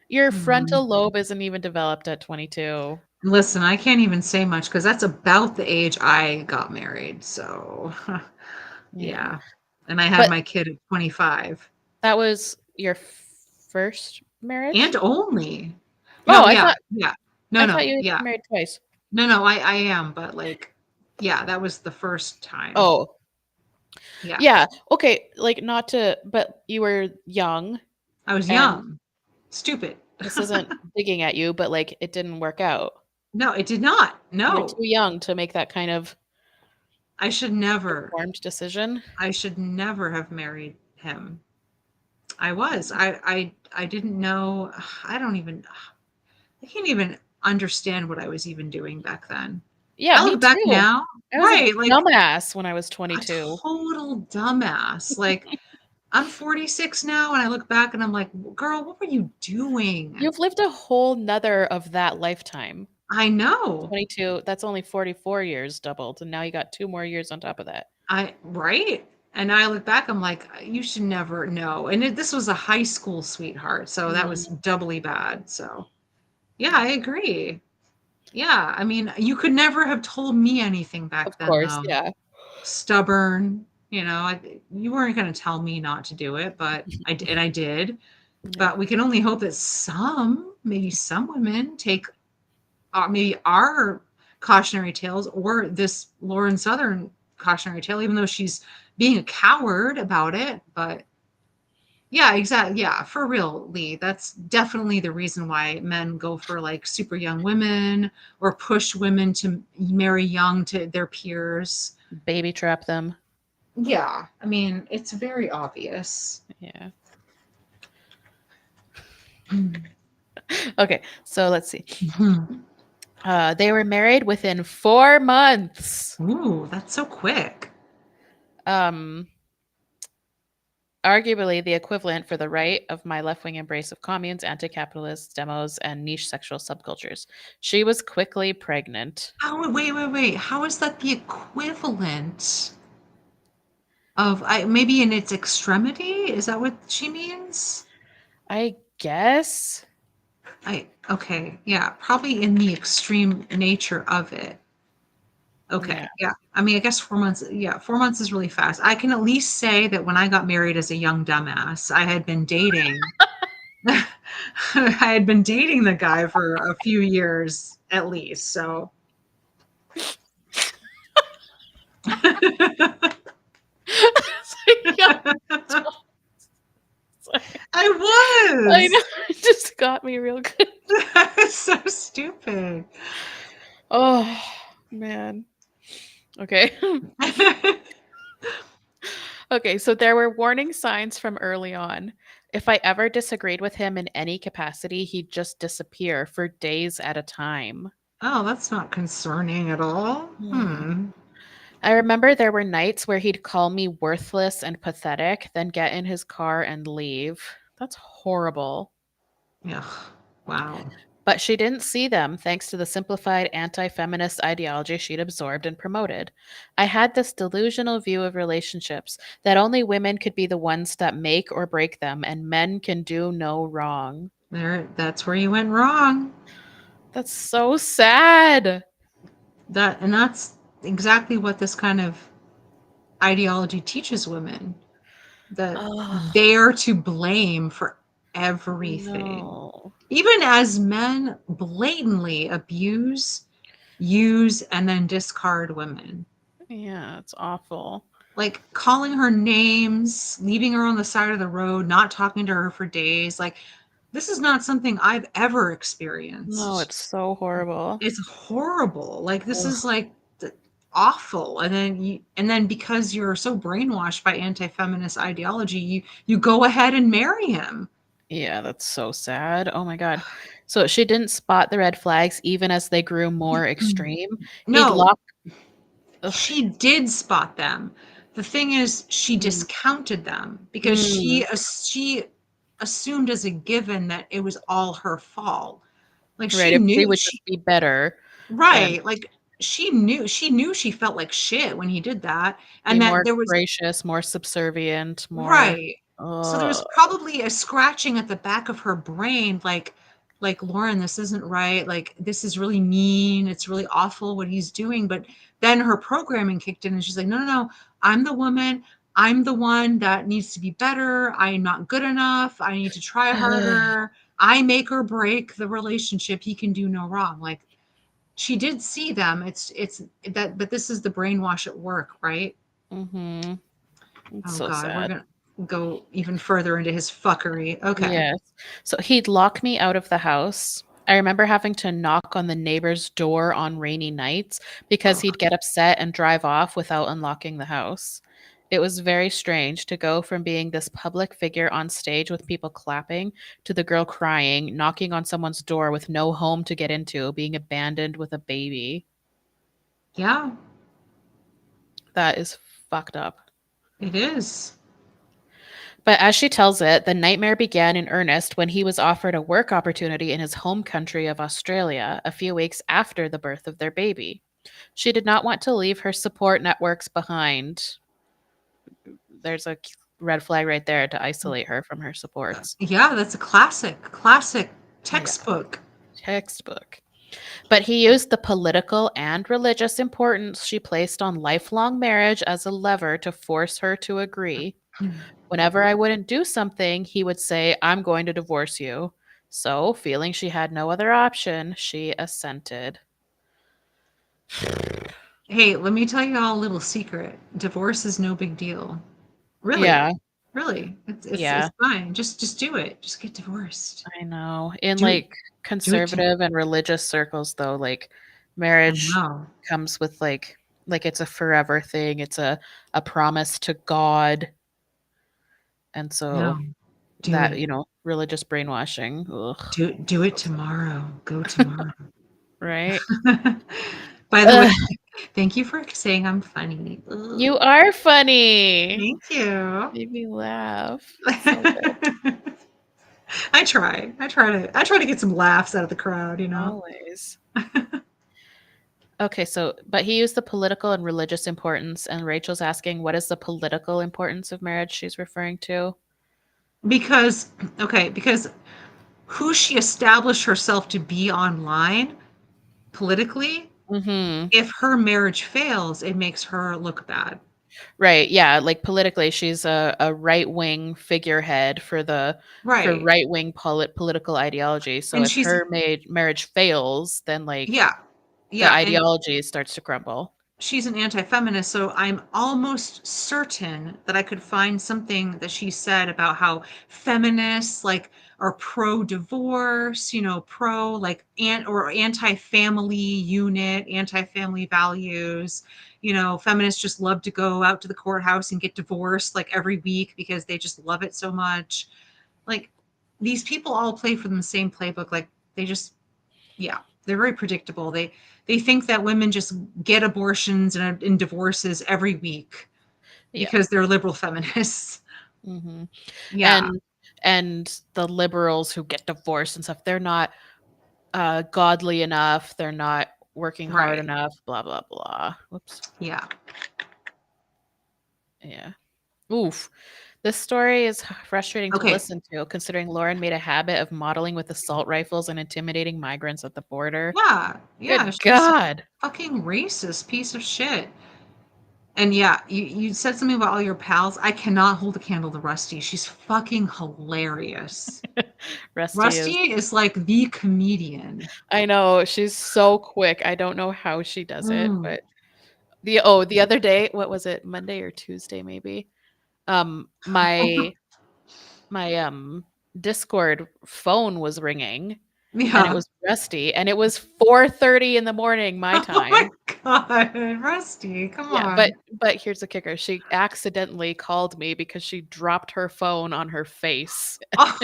Your Mhm. frontal lobe isn't even developed at 22. Listen, I can't even say much because that's about the age I got married. So, Yeah. yeah. And I had But my kid at 25. that was your first And marriage? only. Oh, No, yeah, yeah. No, I thought no, you had yeah. been married twice. No, no, I am, but like, yeah, that was the first time. Oh, Yeah. yeah. Okay, like not to, but you were young, I was and young. Stupid. this isn't digging at you, but like it didn't work out. No, it did not. You were too No. young to make that kind of I should never. informed decision. I should never have married him. I was. I didn't know. I don't even I can't even understand what I was even doing back then. Yeah, I me look back too. now, I was a right, like dumbass when I was a 22. total dumbass. Like I'm 46 now and I look back and I'm like, "Girl, what were you doing?" You've lived a whole nother of that lifetime. I know. 22, that's only 44 years doubled, and now you got 2 more years on top of that. I right? And I look back, I'm like, "You should never know." And this was a high school sweetheart, so that was Mm, doubly bad. So, yeah, yeah. I agree. Yeah, I mean, you could never have told me anything Of back then, course, though. yeah. Stubborn, you weren't going to tell me not to do it, but I did. Yeah. But we can only hope that maybe some women take maybe our cautionary tales or this Lauren Southern cautionary tale, even though she's being a coward about it. But yeah, exactly. Yeah, for real, Lee. That's definitely the reason why men go for like super young women or push women to marry young to their peers. Baby trap them. Yeah, I mean, it's very obvious. Yeah. Okay, so let's see. Mhm. They were married within 4 months. Ooh, that's so quick. Um, Arguably the equivalent for the right of my left-wing embrace of communes, anti-capitalist demos, and niche sexual subcultures. She was quickly pregnant. How, wait, wait, wait. How is that the equivalent of maybe in its extremity? Is that what she means? I guess. Okay, yeah, probably in the extreme nature of it. Yeah. Okay, yeah. I mean, I guess 4 months, yeah, 4 months is really fast. I can at least say that when I got married as a young dumbass, I had been dating. I had been dating the guy for a few years at least. So Yeah, sorry. I I know. was. It just got me real good. That was so stupid. Oh, man. Okay. Okay, so there were warning signs from early on. If I ever disagreed with him in any capacity, he'd just disappear for days at a time. Oh, that's not concerning at all. Hmm. Hmm. I remember there were nights where he'd call me worthless and pathetic, then get in his car and leave. That's horrible. Ugh. Wow. But she didn't see them thanks to the simplified anti feminist ideology she'd absorbed and promoted. I had this delusional view of relationships that only women could be the ones that make or break them, and men can do no wrong. That's where you went wrong. That's so sad. That's exactly what this kind of ideology teaches women, that Oh, they're to blame for everything. no. Even as men blatantly abuse, use, and then discard women. Yeah, it's awful. Like calling her names, leaving her on the side of the road, not talking to her for days. Like, this is not something I've ever No, experienced. it's so horrible. It's horrible. Like, this is Ugh. like awful. And then because you're so brainwashed by anti-feminist ideology, you go ahead and marry him. Yeah, that's so sad. Oh my God. So she didn't spot the red flags even as they grew more extreme. He'd No, lock. Ugh. she did spot them. The thing is, she Mm, discounted them because mm. she assumed as a given that it was all her fault. Like, Right. she If she knew would she just be better, then right, like, she knew she felt like shit when he did that, be and that more there was gracious, more subservient, more. right. So there was Oh, probably a scratching at the back of her brain, like, Lauren, this isn't right. Like, this is really mean. It's really awful what he's doing. But then her programming kicked in and she's like, no, no, no. I'm the woman. I'm the one that needs to be better. I'm not good enough. I need to try harder. I make or break the relationship. He can do no wrong. Like, she did see them. It's that, but this is the brainwash at work, right? mm-hmm. It's Oh so God, we're sad. gonna go even further into his fuckery. Okay. Yes. So he'd lock me out of the house. I remember having to knock on the neighbor's door on rainy nights because Oh, he'd get upset and drive off without unlocking the house. It was very strange to go from being this public figure on stage with people clapping to the girl crying, knocking on someone's door with no home to get into, being abandoned with a baby. yeah, That is fucked up. it is. But as she tells it, the nightmare began in earnest when he was offered a work opportunity in his home country of Australia a few weeks after the birth of their baby. She did not want to leave her support networks behind. There's a red flag right there to isolate her from her supports. Yeah, that's a classic Yeah, textbook. textbook. But he used the political and religious importance she placed on lifelong marriage as a lever to force her to agree. Whenever I wouldn't do something, he would say, I'm going to divorce you. So, feeling she had no other option, she assented. Hey, let me tell you all a little secret. Divorce is no big deal. Really, Yeah, really, it's yeah, fine. Just do it. Just get divorced. I know. In Do it. like Do it to. conservative and religious circles though, like I marriage know. comes with like it's a forever thing. It's a promise to God. And No, so do that, it. religious brainwashing. Ugh, Do it so sad. tomorrow. Go tomorrow. Right? By the way, Ugh, thank you for saying I'm funny. Ugh. you are funny. Thank you. Made me laugh. So good. I I try to get some laughs out of the crowd, you know. Always. Okay, so but he used the political and religious importance, and Rachel's asking what is the political importance of marriage she's referring to? Because okay, because who she established herself to be online politically, Mhm. if her marriage fails, it makes her look bad. Right, yeah, like politically she's a right-wing figurehead for Right. right-wing political ideology. So And if her marriage fails, then like yeah, the yeah, and ideology starts to crumble. she's an anti-feminist, so I'm almost certain that I could find something that she said about how feminists like are pro-divorce, pro like or anti-family unit, anti-family values. Feminists just love to go out to the courthouse and get divorced like every week because they just love it so much. Like these people all play for the same playbook. Like they just, yeah, they're very predictable. They think that women just get abortions and divorces every week Yeah. because they're liberal feminists. hmm Yeah, And the liberals who get divorced and stuff, they're not godly enough. They're not working hard right. enough. Blah blah blah. Whoops. Yeah. Yeah. Oof. This story is frustrating to Okay. listen to, considering Lauren made a habit of modeling with assault rifles and intimidating migrants at the border. Yeah. Yeah. Good She's a God. fucking racist piece of shit. And yeah, you said something about all your pals. I cannot hold a candle to Rusty. She's fucking hilarious. Rusty is. Rusty is like the comedian. I know she's so quick. I don't know how she does it, Mm. but the other day, what was it? Monday or Tuesday, maybe. My Discord phone was ringing, and it Yeah. was Rusty, and it was 4:30 in the morning my Oh my time. god, Rusty, come Yeah, but on. here's the kicker. She accidentally called me because she dropped her phone on her face Oh,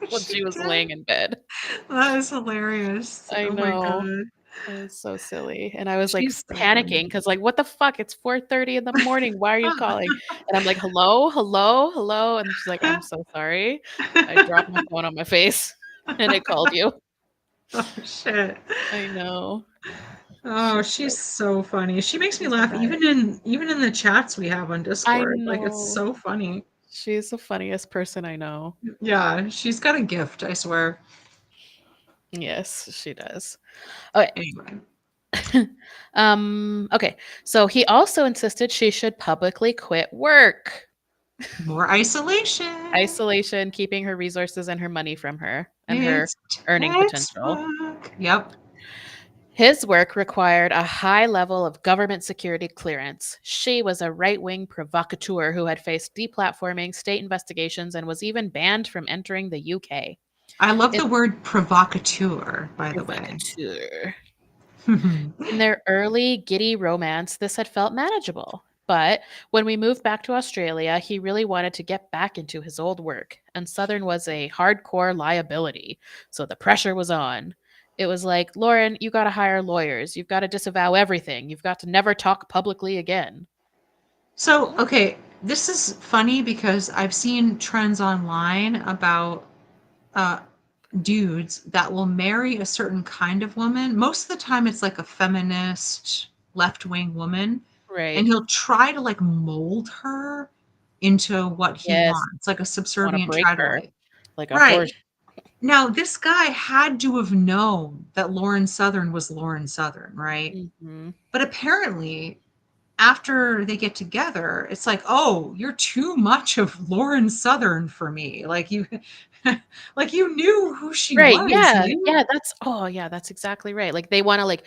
when she she was did. laying in bed. That is hilarious. I Oh my know. god. It was so silly, and I was, like, She's so funny. panicking because, like, "What the fuck? It's 4:30 in the morning. Why are you calling?" And I'm like, "Hello? Hello? Hello?" And she's like, "I'm so sorry. I dropped my phone on my face, and it called you." Oh shit. I know. Oh, She's she's so funny. She makes me she's a laugh riot. even in the chats we have on I Discord. Like it's know. so funny. She's the funniest person I know. Yeah, she's got a gift, I swear. Yes, she does. Okay. Anyway, Okay. So he also insisted she should publicly quit work. more isolation. Isolation, keeping her resources and her money from her and her It's earning potential. textbook. Yep. His work required a high level of government security clearance. She was a right wing provocateur who had faced deplatforming, state investigations, and was even banned from entering the UK. I love In the word provocateur, by the way. provocateur. In their early, giddy romance, this had felt manageable. But when we moved back to Australia, he really wanted to get back into his old work, and Southern was a hardcore liability, so the pressure was on. It was like, Lauren, you got to hire lawyers. You've got to disavow everything. You've got to never talk publicly again. So, okay, this is funny because I've seen trends online about uh, dudes that will marry a certain kind of woman. Most of the time, it's like a feminist, left wing woman, and Right. he'll try to like mold her into what he Yes. wants, like a Want to subservient break her tradwife. like a Right. horse. Now, this guy had to have known that Lauren Southern was Lauren Southern, right? Hmm. But apparently, after they get together, it's like, oh, you're too much of Lauren Southern for me. Like you, like you knew who she Right. was, Yeah. dude. Yeah. Yeah, that's exactly right. Like they want to like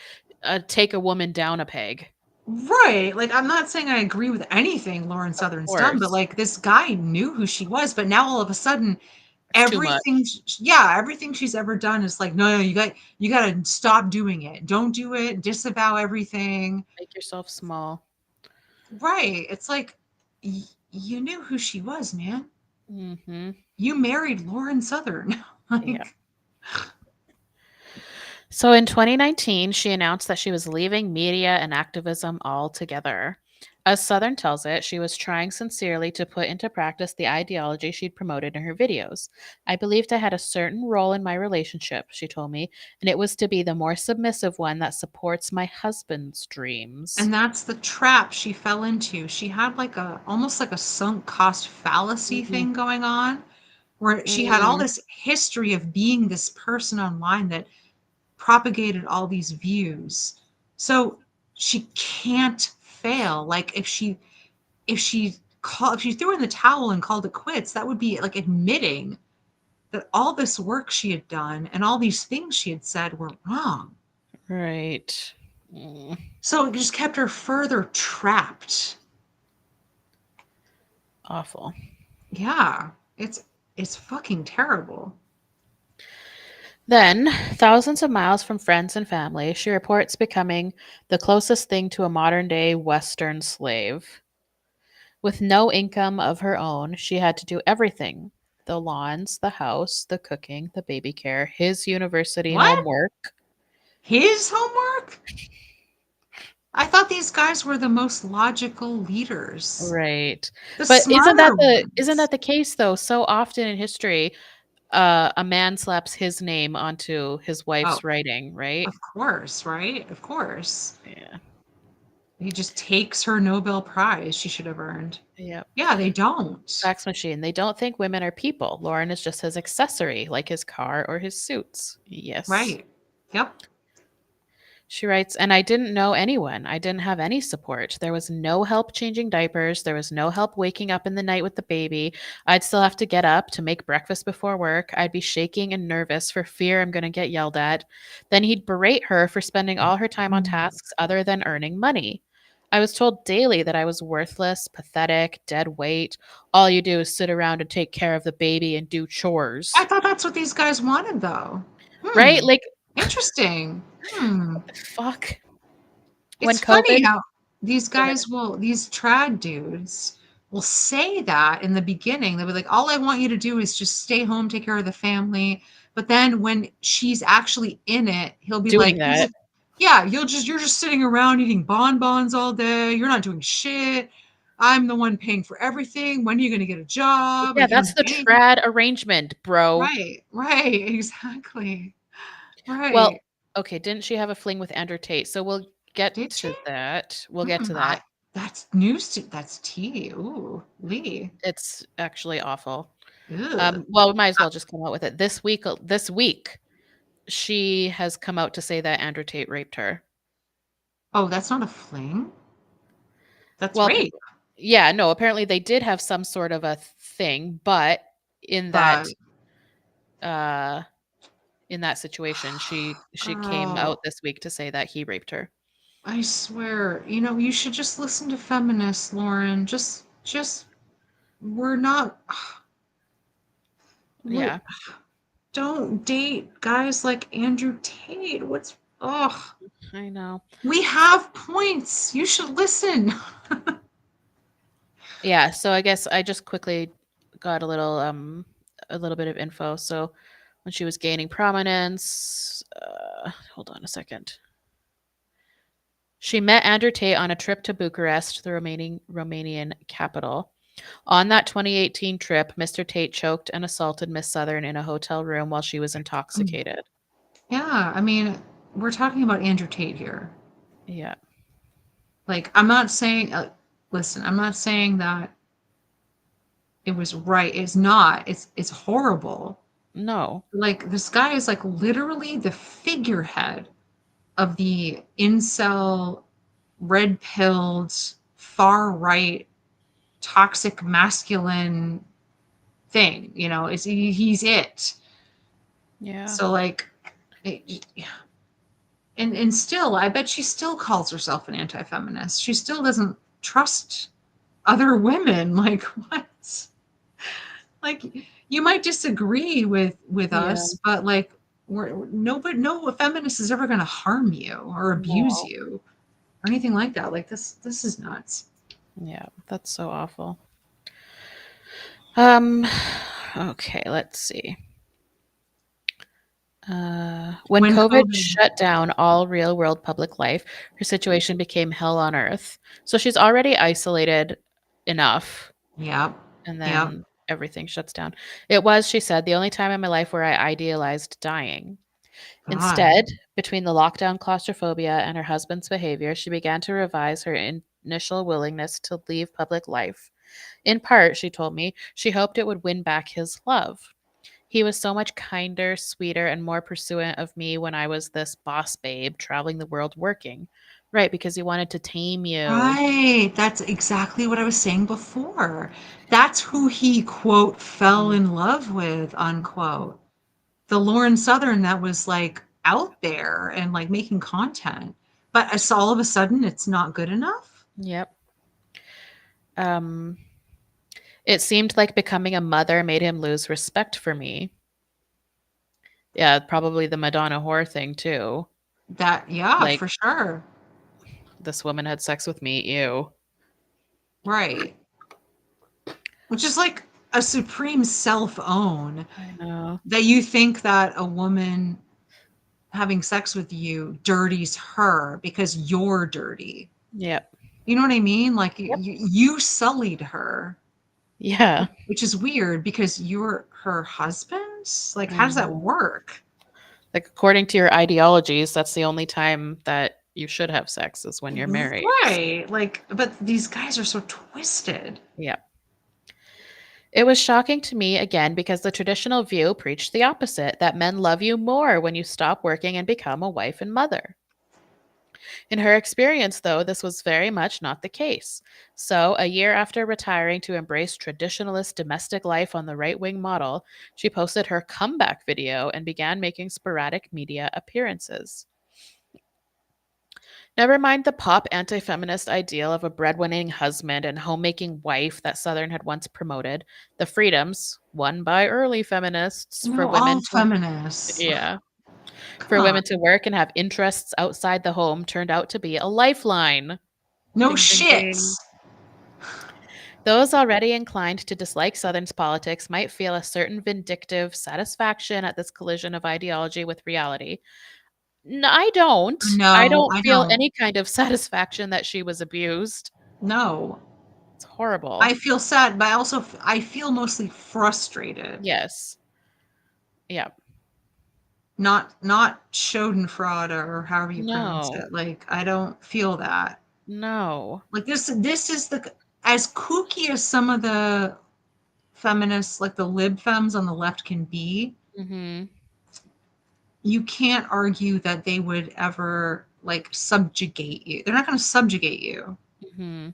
take a woman down a peg. Right. Like I'm not saying I agree with anything Lauren Of Southern's done, but course. like this guy knew who she was, but now all of a sudden It's too much. everything she's ever done is like, no, you got to stop doing it. Don't do it. Disavow everything. Make yourself small. Right. It's like you knew who she was, man. Mhm. You married Lauren Southern. Yeah. Like, So in 2019, she announced that she was leaving media and activism altogether. As Southern tells it, she was trying sincerely to put into practice the ideology she'd promoted in her videos. I believed I had a certain role in my relationship, she told me, and it was to be the more submissive one that supports my husband's dreams. and that's the trap she fell into. She had like a almost like a sunk cost fallacy Mhm. thing going on where she had all Mm, this history of being this person online that propagated all these views. So she can't fail. Like if she threw in the towel and called it quits, that would be like admitting that all this work she had done and all these things she had said were wrong. right. Mm, So it just kept her further trapped. awful. Yeah, it's fucking terrible. Then, thousands of miles from friends and family, she reports becoming the closest thing to a modern day Western slave. With no income of her own, she had to do everything. the lawns, the house, the cooking, the baby care, his university What? homework. His homework? I thought these guys were the most logical leaders, Right. the But smarter isn't ones. that the case though? So often in history, a man slaps his name onto his Oh, wife's writing, right? of course, right? Of course. Yeah. He just takes her Nobel Prize she should have earned. Yep. Yeah, they don't. Fax machine. They don't think women are people. Lauren is just his accessory, like his car or his suits. Yes. Right. Yep. She writes, and I didn't know anyone. I didn't have any support. There was no help changing diapers. There was no help waking up in the night with the baby. I'd still have to get up to make breakfast before work. I'd be shaking and nervous for fear I'm going to get yelled at. Then he'd berate her for spending all her time on Mm. tasks other than earning money. I was told daily that I was worthless, pathetic, dead weight. All you do is sit around and take care of the baby and do I chores. thought that's what these guys wanted, though. Right? Hmm. Like, Interesting. Hmm. what the fuck? When It's funny COVID, how these go ahead. guys will, these trad dudes will say that in the beginning. They'll be like, all I want you to do is just stay home, take care of the family. But then when she's actually in it, he'll be Doing like, that. yeah, you're just sitting around eating bonbons all day. You're not doing shit. I'm the one paying for everything. When are you going to get a job? Yeah, Like, you don't that's do the anything. trad arrangement, bro. Right, right, exactly. Well, Right. okay, didn't she have a fling with Andrew Tate? So we'll get Did she? to that. We'll get to I, that. that's news to, that's tea. Ooh, Lee. It's actually awful. Ugh. Well, we might as well just come out with it. This week, she has come out to say that Andrew Tate raped her. Oh, that's not a fling. That's Well, rape. yeah, no, apparently they did have some sort of a thing, but in But that uh in that situation, she came out girl, this week to say that he raped her. I swear, you should just listen to feminists, Lauren. Just we're not we Yeah, don't date guys like Andrew Tate. What's oh, I know. we have points. You should listen. Yeah, so I guess I just quickly got a little bit of info. So when she was gaining prominence, hold on a second. She met Andrew Tate on a trip to Bucharest, the Romanian capital. On that 2018 trip, Mr. Tate choked and assaulted Miss Southern in a hotel room while she was intoxicated. Yeah, I mean, we're talking about Andrew Tate here. Yeah. Like, I'm not saying, listen, I'm not saying that it was right. It's not. It's horrible. No. Like, this guy is like literally the figurehead of the incel, red pilled, far right, toxic masculine thing. He's it. Yeah. So like, yeah. And still, I bet she still calls herself an anti-feminist. She still doesn't trust other women. Like what? Like you might disagree with Yeah. us, but like no feminist is ever going to harm you or abuse No. you or anything like that. Like this is nuts. Yeah. That's so awful. Um okay, let's see. When When COVID COVID, shut down all real world public life, her situation became hell on earth. So she's already isolated enough, yep, and yep, then everything shuts down. It was, she said, the only time in my life where I idealized dying. God, Instead, between the lockdown claustrophobia and her husband's behavior, she began to revise her initial willingness to leave public life. In part, she told me, she hoped it would win back his love. He was so much kinder, sweeter, and more pursuant of me when I was this boss babe traveling the world working. Right, because he wanted to tame you. right. That's exactly what I was saying before. That's who he quote fell Mm, in love with unquote. The Lauren Southern that was like out there and like making content. But it's all of a sudden it's not good enough. yep. Um, it seemed like becoming a mother made him lose respect for me. Yeah, probably the Madonna whore thing too. That, yeah, Like, for sure. this woman had sex with me, ew. Right. Which is like, a supreme self own I know. that you think that a woman having sex with you dirties her because you're dirty. Yep. You know what I mean? Like Yep. you sullied her, Yeah. which is weird because you're her husband. Like, how I does that know. work? Like according to your ideologies, that's the only time that you should have sex is when you're married. Right. Like, but these guys are so twisted. Yeah. It was shocking to me again because the traditional view preached the opposite that men love you more when you stop working and become a wife and mother. In her experience, though, this was very much not the case. So, a year after retiring to embrace traditionalist domestic life on the right wing model, she posted her comeback video and began making sporadic media appearances. Never mind the pop anti feminist ideal of a breadwinning husband and homemaking wife that Southern had once promoted, the freedoms, won by early feminists, for No, all women to. feminists. Yeah. Come For on. women to work and have interests outside the home turned out to be a lifeline. No Ding, ding, shits. ding. Those already inclined to dislike Southern's politics might feel a certain vindictive satisfaction at this collision of ideology with reality. No, I don't. I No, don't I feel don't. any kind of satisfaction that she was abused. No. It's horrible. I feel sad, but I feel mostly frustrated. Yes. Yeah. Not schadenfreude or however you pronounce No. it. Like, I don't feel that. No. Like, this is the as kooky as some of the feminists, like the lib femmes on the left, can be. Mhm. You can't argue that they would ever like subjugate you. They're not going to subjugate you. Mhm.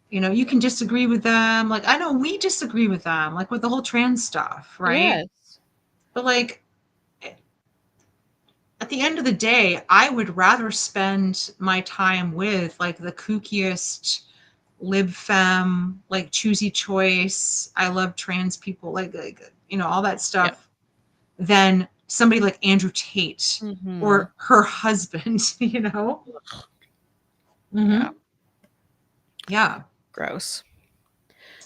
You know, you can disagree with them. Like, I know we disagree with them, like with the whole trans stuff, right? Yes. But like, at the end of the day, I would rather spend my time with like the kookiest lib femme, like choosy choice. I love trans people, like you know, all that Yep. stuff, than somebody like Andrew Tate Mhm. or her husband. You know? Yeah. Mm-hmm. Yeah. Gross.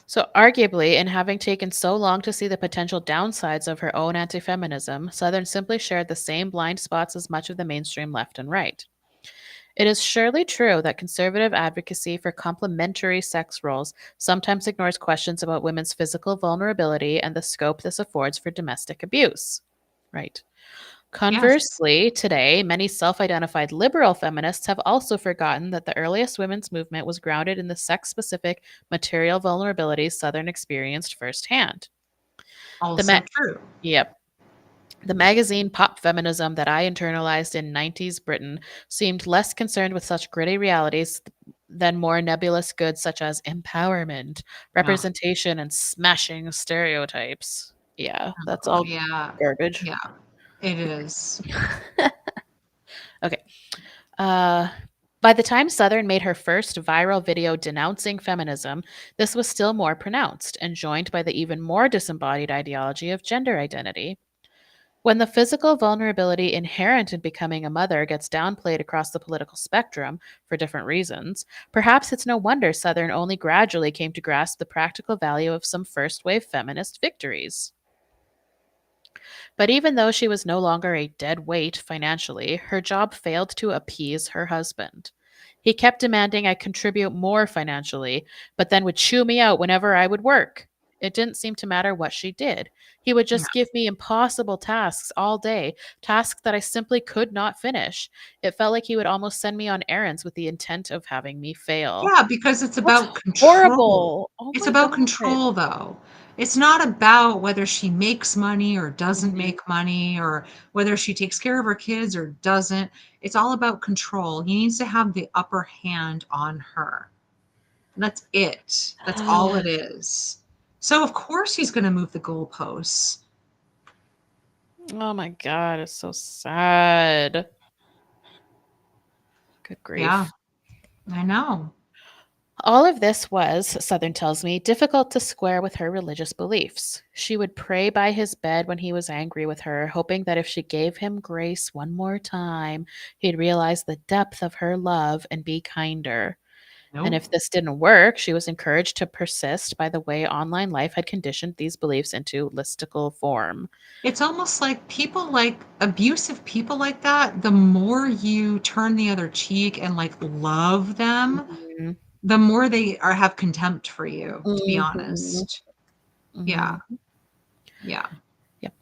So, arguably, in having taken so long to see the potential downsides of her own anti feminism, Southern simply shared the same blind spots as much of the mainstream left and right. It is surely true that conservative advocacy for complementary sex roles sometimes ignores questions about women's physical vulnerability and the scope this affords for domestic abuse. Right. Yes. Conversely, today, many self identified liberal feminists have also forgotten that the earliest women's movement was grounded in the sex specific material vulnerabilities Southern experienced firsthand. The Also ma- true. yep. The magazine Pop Feminism that I internalized in 90s Britain seemed less concerned with such gritty realities than more nebulous goods such as empowerment, Oh, representation, and smashing stereotypes. Yeah, that's all yeah. garbage. Yeah. It is. Okay. Uh, by the time Southern made her first viral video denouncing feminism, this was still more pronounced and joined by the even more disembodied ideology of gender identity. When the physical vulnerability inherent in becoming a mother gets downplayed across the political spectrum for different reasons, perhaps it's no wonder Southern only gradually came to grasp the practical value of some first wave feminist victories. But even though she was no longer a dead weight financially, her job failed to appease her husband. He kept demanding I contribute more financially, but then would chew me out whenever I would work. It didn't seem to matter what she did. He would Yeah. just give me impossible tasks all day, tasks that I simply could not finish. It felt like he would almost send me on errands with the intent of having me fail. Yeah, because it's That's about control. horrible. Oh It's my about God. control, though. It's not about whether she makes money or doesn't Mhm. make money or whether she takes care of her kids or doesn't. It's all about control. He needs to have the upper hand on her. And that's it. That's all it is. So, of course, he's going to move the goalposts. Oh my God, it's so sad. Good Yeah, grief. I know. All of this was, Southern tells me, difficult to square with her religious beliefs. She would pray by his bed when he was angry with her, hoping that if she gave him grace one more time, he'd realize the depth of her love and be kinder. And Nope. if this didn't work, she was encouraged to persist by the way online life had conditioned these beliefs into listicle form. It's almost like abusive people like that, the more you turn the other cheek and like love them, Mhm. the more they are have contempt for you, to be Mhm. honest. Yeah. Mhm. Yeah. Yep.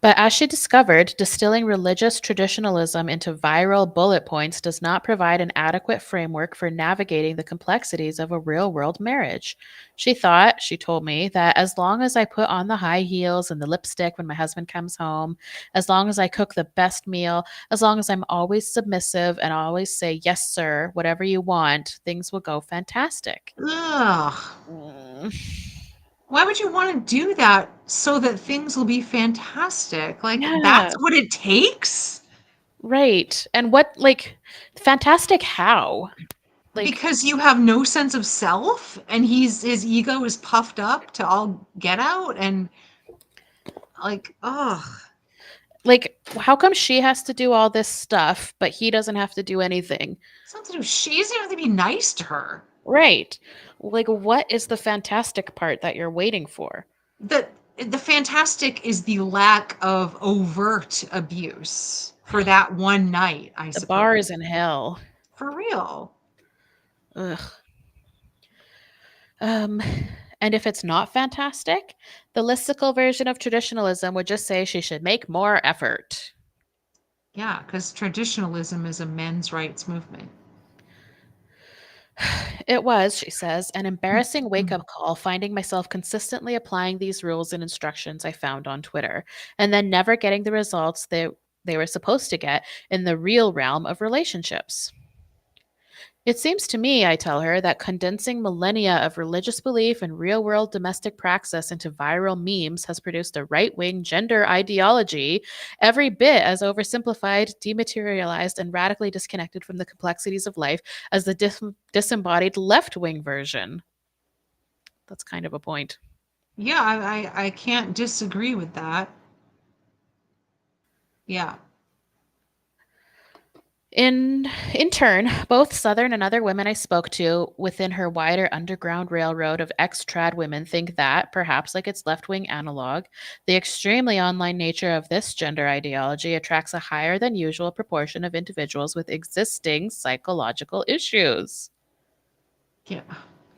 But as she discovered, distilling religious traditionalism into viral bullet points does not provide an adequate framework for navigating the complexities of a real world marriage. She thought, she told me, that as long as I put on the high heels and the lipstick when my husband comes home, as long as I cook the best meal, as long as I'm always submissive and always say, yes, sir, whatever you want, things will go fantastic. Ugh. Mm. Why would you want to do that so that things will be fantastic? Like, Yeah. that's what it takes? Right. And what, like, fantastic how? Like, Because you have no sense of self and his ego is puffed up to all get out and like, ugh. how come she has to do all this stuff, but he doesn't have to do anything? Something to do. She doesn't have to be nice to her. Right. Like, what is the fantastic part that you're waiting for? The the fantastic is the lack of overt abuse for that one night, I The bar is suppose. in hell. For real. Ugh. Um, and if it's not fantastic, the listicle version of traditionalism would just say she should make more effort. Yeah, because traditionalism is a men's rights movement. It was, she says, an embarrassing wake up call finding myself consistently applying these rules and instructions I found on Twitter, and then never getting the results they were supposed to get in the real realm of relationships. It seems to me, I tell her, that condensing millennia of religious belief and real world domestic praxis into viral memes has produced a right wing gender ideology every bit as oversimplified, dematerialized, and radically disconnected from the complexities of life as the disembodied left wing version. That's kind of a point. Yeah, I can't disagree with that. Yeah. In turn, both Southern and other women I spoke to within her wider underground railroad of ex-trad women think that, perhaps like its left-wing analog, the extremely online nature of this gender ideology attracts a higher than usual proportion of individuals with existing psychological issues. Yeah.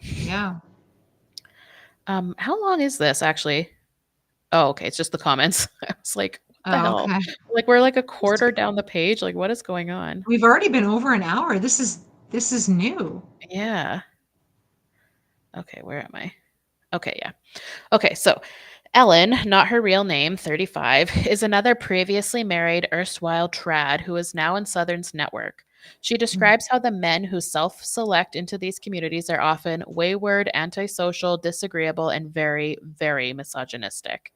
Yeah. How long is this actually? Oh, okay, it's just the comments. I was like, what the Oh, hell? okay. Like we're like a quarter down the page. Like what is going on? We've already been over an hour. This is new. Yeah. Okay, where am I? Okay, yeah. Okay, so Ellen, not her real name, 35, is another previously married erstwhile trad who is now in Southern's network. She describes how the men who self select into these communities are often wayward, antisocial, disagreeable, and very, very misogynistic.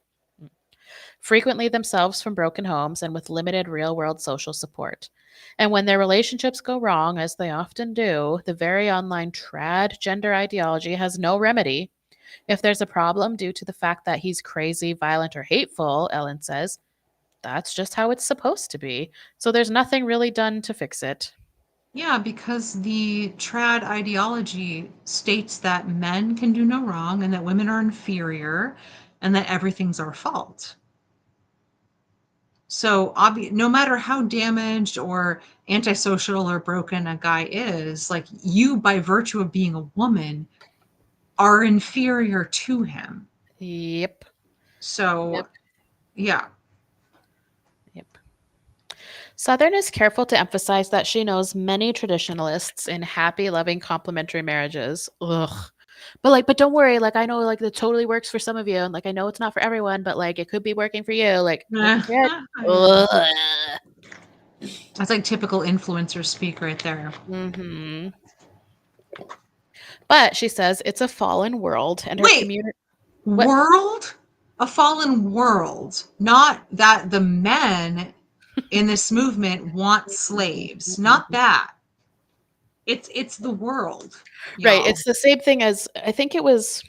Frequently themselves from broken homes and with limited real world social support. And when their relationships go wrong, as they often do, the very online trad gender ideology has no remedy. If there's a problem due to the fact that he's crazy, violent, or hateful, Ellen says, that's just how it's supposed to be. So there's nothing really done to fix it. Yeah, because the trad ideology states that men can do no wrong and that women are inferior and that everything's our fault. So, no matter how damaged or antisocial or broken a guy is, like you, by virtue of being a woman, are inferior to him. Yep. So, Yep. yeah. Yep. Southern is careful to emphasize that she knows many traditionalists in happy, loving, complementary marriages. Ugh. But don't worry, like I know like it totally works for some of you. And like I know it's not for everyone, but like it could be working for you. Like, don't forget. Yeah. Ugh. That's like typical influencer speak right there. Mm-hmm. But she says it's a fallen world and her Wait, community. What? world? A fallen world. Not that the men in this movement want slaves. Not that. It's the world, Right. y'all. It's the same thing as I think it was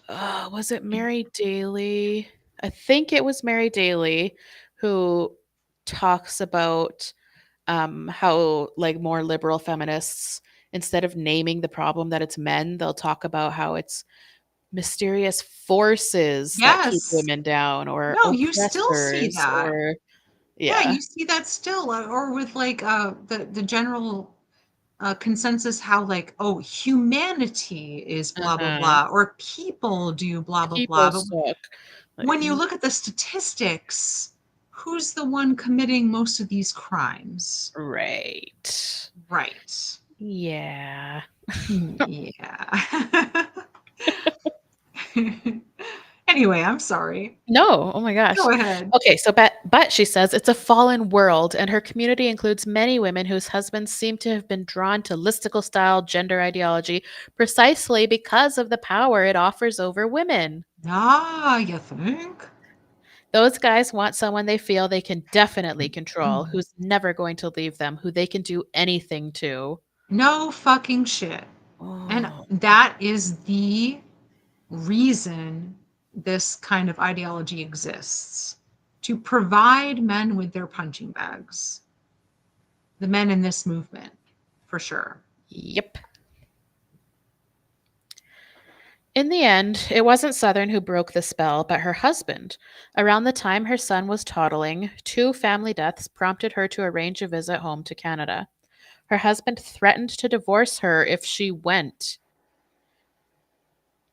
it Mary Daly? I think it was Mary Daly who talks about how like more liberal feminists Instead of naming the problem that it's men, they'll talk about how it's mysterious forces that keep Yes. women down or No, you still see oppressors that. or Yeah, yeah. you see that still, or with like the general consensus how like, oh, humanity is blah blah Uh-huh. blah, or people do blah blah blah. People But suck. Like, when you look at the statistics, who's the one committing most of these crimes? right. Right. Yeah. Yeah. Anyway, I'm sorry. No, oh my Go gosh. ahead. Okay, so but she says it's a fallen world, and her community includes many women whose husbands seem to have been drawn to listicle style gender ideology precisely because of the power it offers over women. Ah, you think? Those guys want someone they feel they can definitely control, who's never going to leave them, who they can do anything to. No fucking shit. And Oh, that is the reason this kind of ideology exists, to provide men with their punching bags. The men in this movement, for sure. yep. In the end, it wasn't Southern who broke the spell, but her husband. Around the time her son was toddling, two family deaths prompted her to arrange a visit home to Canada. Her husband threatened to divorce her if she went.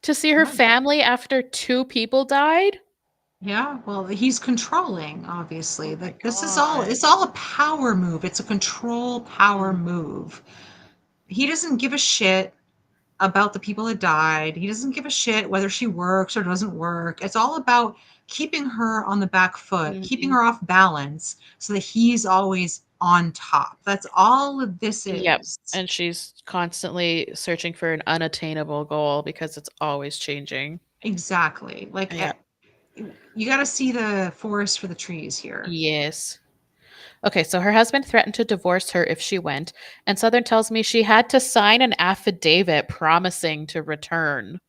To see her What? family after two people died? Yeah, well, he's controlling, obviously. Oh my That this is all, god. it's all a power move. It's a control power Mhm. move. He doesn't give a shit about the people that died. He doesn't give a shit whether she works or doesn't work. It's all about keeping her on the back foot, keeping Mhm. her off balance so that he's always on top. That's all of this Yep. is. And she's constantly searching for an unattainable goal because it's always changing. Exactly. Like Yeah. you got to see the forest for the trees here. Yes. Okay, so her husband threatened to divorce her if she went, and Southern tells me she had to sign an affidavit promising to return.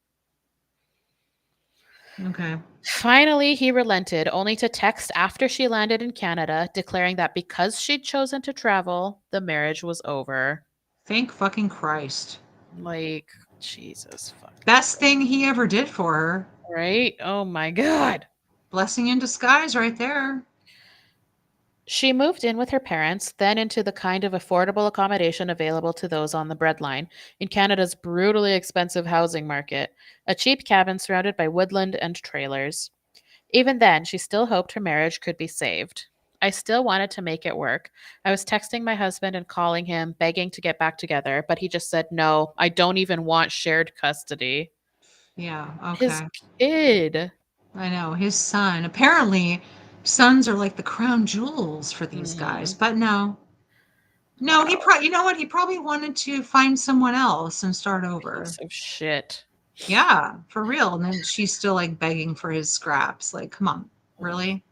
Okay. Finally, he relented, only to text after she landed in Canada, declaring that because she'd chosen to travel, the marriage was over. Thank fucking Christ. Like, Jesus fucking Best Christ. thing he ever did for her. Right? Oh my God. Blessing in disguise right there. She moved in with her parents, then into the kind of affordable accommodation available to those on the breadline in Canada's brutally expensive housing market, a cheap cabin surrounded by woodland and trailers. Even then, she still hoped her marriage could be saved. I still wanted to make it work. I was texting my husband and calling him, begging to get back together, but he just said, no, I don't even want shared custody. Yeah, His okay. kid. I know. His son. Apparently, sons are like the crown jewels for these guys. Mhm. But no. No, he Wow. probably, you know what? He probably wanted to find someone else and start over. Piece of shit. Yeah, for real. And then she's still like begging for his scraps. Like, come on. Ugh. Really?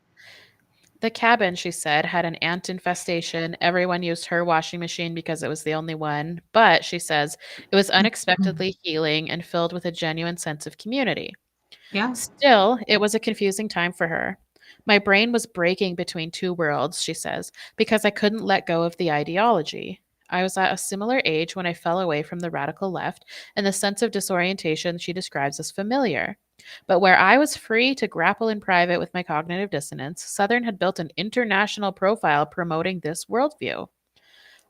The cabin, she said, had an ant infestation. Everyone used her washing machine because it was the only one. But, she says, it was unexpectedly healing and filled with a genuine sense of community. Yeah. Still, it was a confusing time for her. My brain was breaking between two worlds, she says, because I couldn't let go of the ideology. I was at a similar age when I fell away from the radical left, and the sense of disorientation she describes as familiar. But where I was free to grapple in private with my cognitive dissonance, Southern had built an international profile promoting this worldview.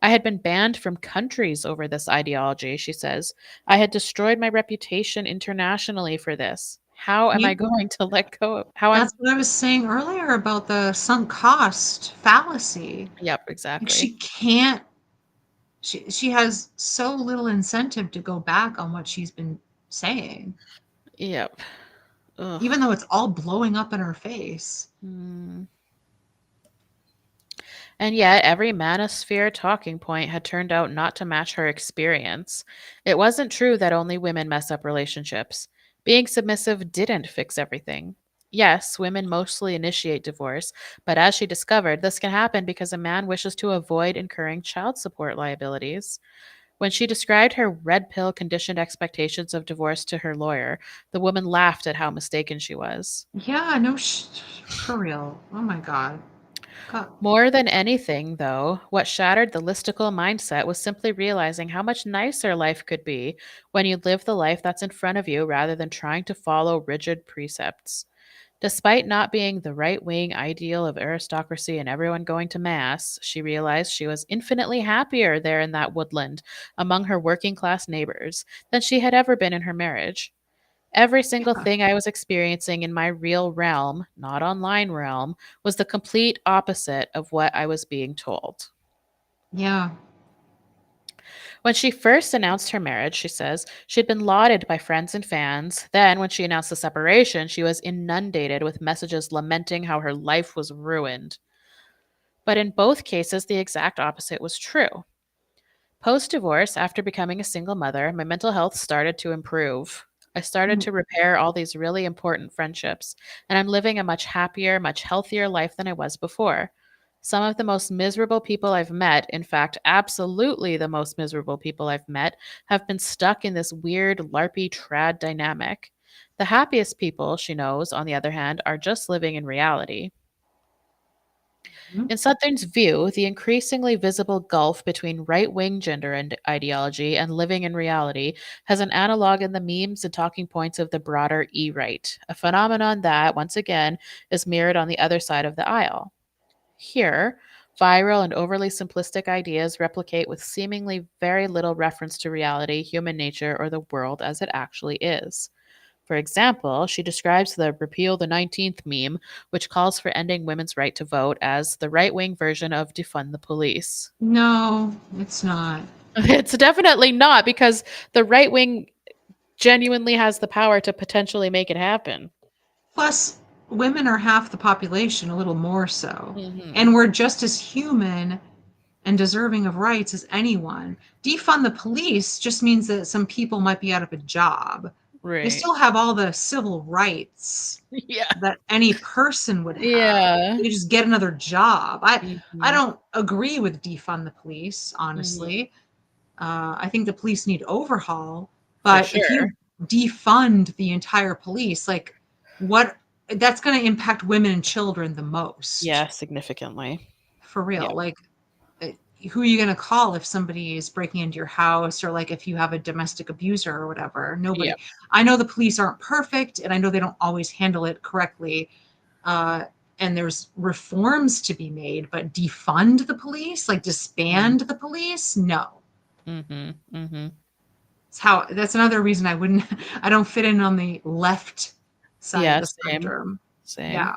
I had been banned from countries over this ideology, she says. I had destroyed my reputation internationally for this. How am I See? going to let go of how That's I'm what I was saying earlier about the sunk cost fallacy. Yep, Like exactly. she can't she has so little incentive to go back on what she's been saying, Yep. Ugh. even though it's all blowing up in her face. Mm. And yet, every manosphere talking point had turned out not to match her experience. It wasn't true that only women mess up relationships. Being submissive didn't fix everything. Yes, women mostly initiate divorce, but as she discovered, this can happen because a man wishes to avoid incurring child support liabilities. When she described her red pill conditioned expectations of divorce to her lawyer, the woman laughed at how mistaken she was. Yeah, no, for real. Oh my God. God. More than anything, though, what shattered the listicle mindset was simply realizing how much nicer life could be when you live the life that's in front of you rather than trying to follow rigid precepts. Despite not being the right wing ideal of aristocracy and everyone going to Mass, she realized she was infinitely happier there in that woodland among her working class neighbors than she had ever been in her marriage. Every single Yeah. thing I was experiencing in my real realm, not online realm, was the complete opposite of what I was being told. Yeah. When she first announced her marriage, she says, she'd been lauded by friends and fans. Then, when she announced the separation, she was inundated with messages lamenting how her life was ruined. But in both cases, the exact opposite was true. Post divorce, after becoming a single mother, my mental health started to improve. I started Mm. to repair all these really important friendships, and I'm living a much happier, much healthier life than I was before. Some of the most miserable people I've met, in fact, absolutely the most miserable people I've met, have been stuck in this weird LARPy trad dynamic. The happiest people, she knows, on the other hand, are just living in reality. Mhm. In Southern's view, the increasingly visible gulf between right wing gender and ideology and living in reality has an analog in the memes and talking points of the broader e right, a phenomenon that, once again, is mirrored on the other side of the aisle. Here, viral and overly simplistic ideas replicate with seemingly very little reference to reality, human nature, or the world as it actually is. For example, she describes the Repeal the 19th meme, which calls for ending women's right to vote, as the right wing version of defund the police. No, it's not. It's definitely not because the right wing genuinely has the power to potentially make it happen. Plus, women are half the population, a little more so. Hmm. And we're just as human and deserving of rights as anyone. Defund the police just means that some people might be out of a job. They Right. still have all the civil rights Yeah. that any person would have. Yeah. They just get another job. I Hmm. don't agree with defund the police, Hmm. honestly. I think the police need overhaul. For But if sure. you defund the entire police, like what that's going to impact women and children the most. Yeah, significantly. For Yeah. real. Like uh, who are you going to call if somebody is breaking into your house or like if you have a domestic abuser or whatever? Yeah. Nobody. I know the police aren't perfect and I know they don't always handle it correctly. Uh, and there's reforms to be made, but defund the police, like disband the police, no. Mm-hmm. Mm-hmm. It's how that's another reason I wouldn't I don't fit in on the left side of Yeah, the same. spectrum. Same. Yeah.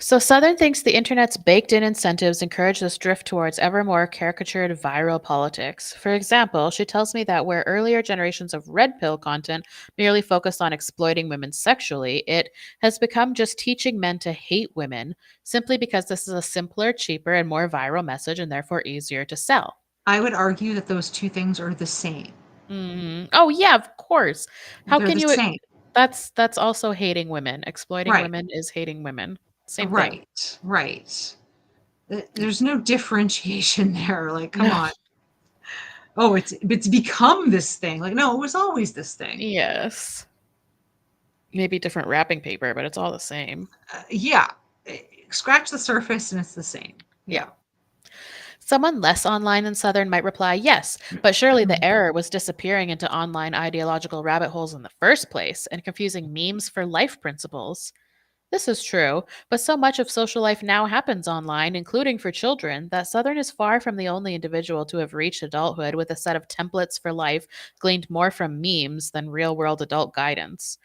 So, Southern thinks the internet's baked in incentives encourage this drift towards ever more caricatured viral politics. For example, she tells me that where earlier generations of red pill content merely focused on exploiting women sexually, it has become just teaching men to hate women simply because this is a simpler, cheaper, and more viral message and therefore easier to sell. I would argue that those two things are the same. Oh, yeah, of course. How They're can the you? same. That's also hating women. Exploiting Right. women is hating women. Same thing. Right. Right. There's no differentiation there. Like, come No. on. Oh, it's become this thing. Like, no, it was always this thing. Yes. Maybe different wrapping paper, but it's all the same. Yeah. Scratch the surface and it's the same. Yeah. Yeah. Someone less online than Southern might reply, yes, but surely the error was disappearing into online ideological rabbit holes in the first place and confusing memes for life principles. This is true, but so much of social life now happens online, including for children, that Southern is far from the only individual to have reached adulthood with a set of templates for life gleaned more from memes than real world adult guidance.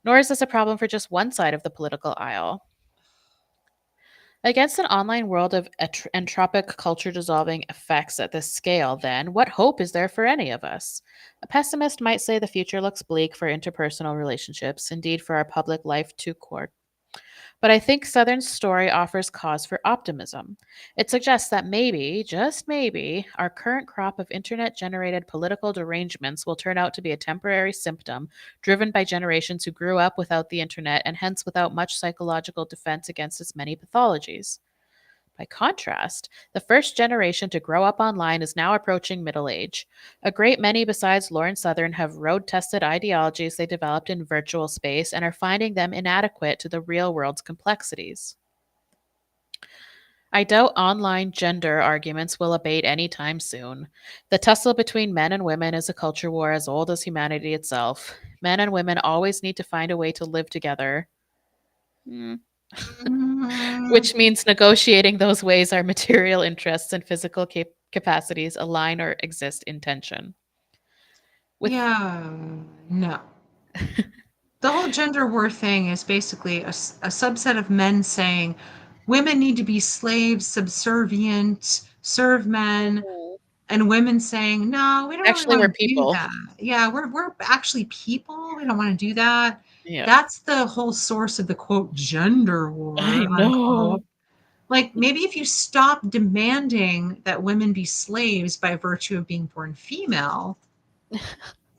Nor is this a problem for just one side of the political aisle. Against an online world of entropic culture dissolving effects at this scale, then, what hope is there for any of us? A pessimist might say the future looks bleak for interpersonal relationships, indeed for our public life too core. But I think Southern's story offers cause for optimism. It suggests that maybe, just maybe, our current crop of internet generated political derangements will turn out to be a temporary symptom driven by generations who grew up without the internet and hence without much psychological defense against its many pathologies. By contrast, the first generation to grow up online is now approaching middle age. A great many besides Lauren Southern have road tested ideologies they developed in virtual space and are finding them inadequate to the real world's complexities. I doubt online gender arguments will abate anytime soon. The tussle between men and women is a culture war as old as humanity itself. Men and women always need to find a way to live together. Mm. Mm, Which means negotiating those ways our material interests and physical capacities align or exist in tension. With yeah, no. The whole gender war thing is basically a subset of men saying women need to be slaves, subservient, serve men, and women saying, no, we don't really actually, want we're to do people. that. Yeah, we're actually people. We don't want to do that. Yeah. That's the whole source of the quote gender I war, know. unquote. Like maybe if you stop demanding that women be slaves by virtue of being born female,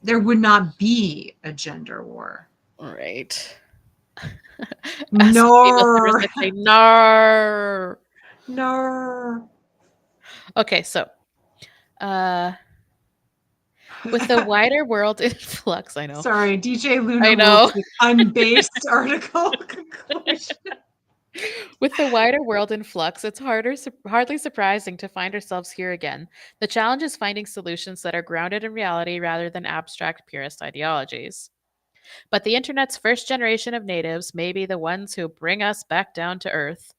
there would not be a gender war. Right. As a female Nor, feminist, I'd say no. nor. Okay, so uh with the wider world in flux, I know. Sorry, DJ Luna I wrote know. the unbased article conclusion. With the wider world in flux, it's hardly surprising to find ourselves here again. The challenge is finding solutions that are grounded in reality rather than abstract purist ideologies. But the internet's first generation of natives may be the ones who bring us back down to earth.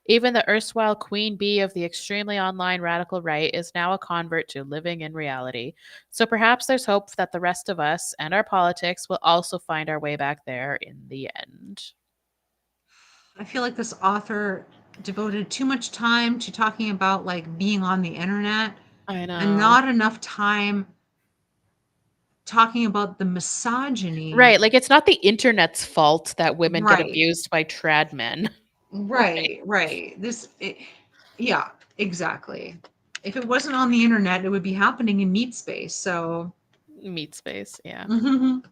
Even the erstwhile queen bee of the extremely online radical right is now a convert to living in reality. So perhaps there's hope that the rest of us and our politics will also find our way back there in the end. I feel like this author devoted too much time to talking about like being on the internet I and know. not enough time talking about the Right, misogyny. like it's not the internet's fault that women get Right. abused by trad men. Right. Right, right. Yeah, exactly. If it wasn't on the internet, it would be happening in meat space. So, Meat space, yeah. mhm.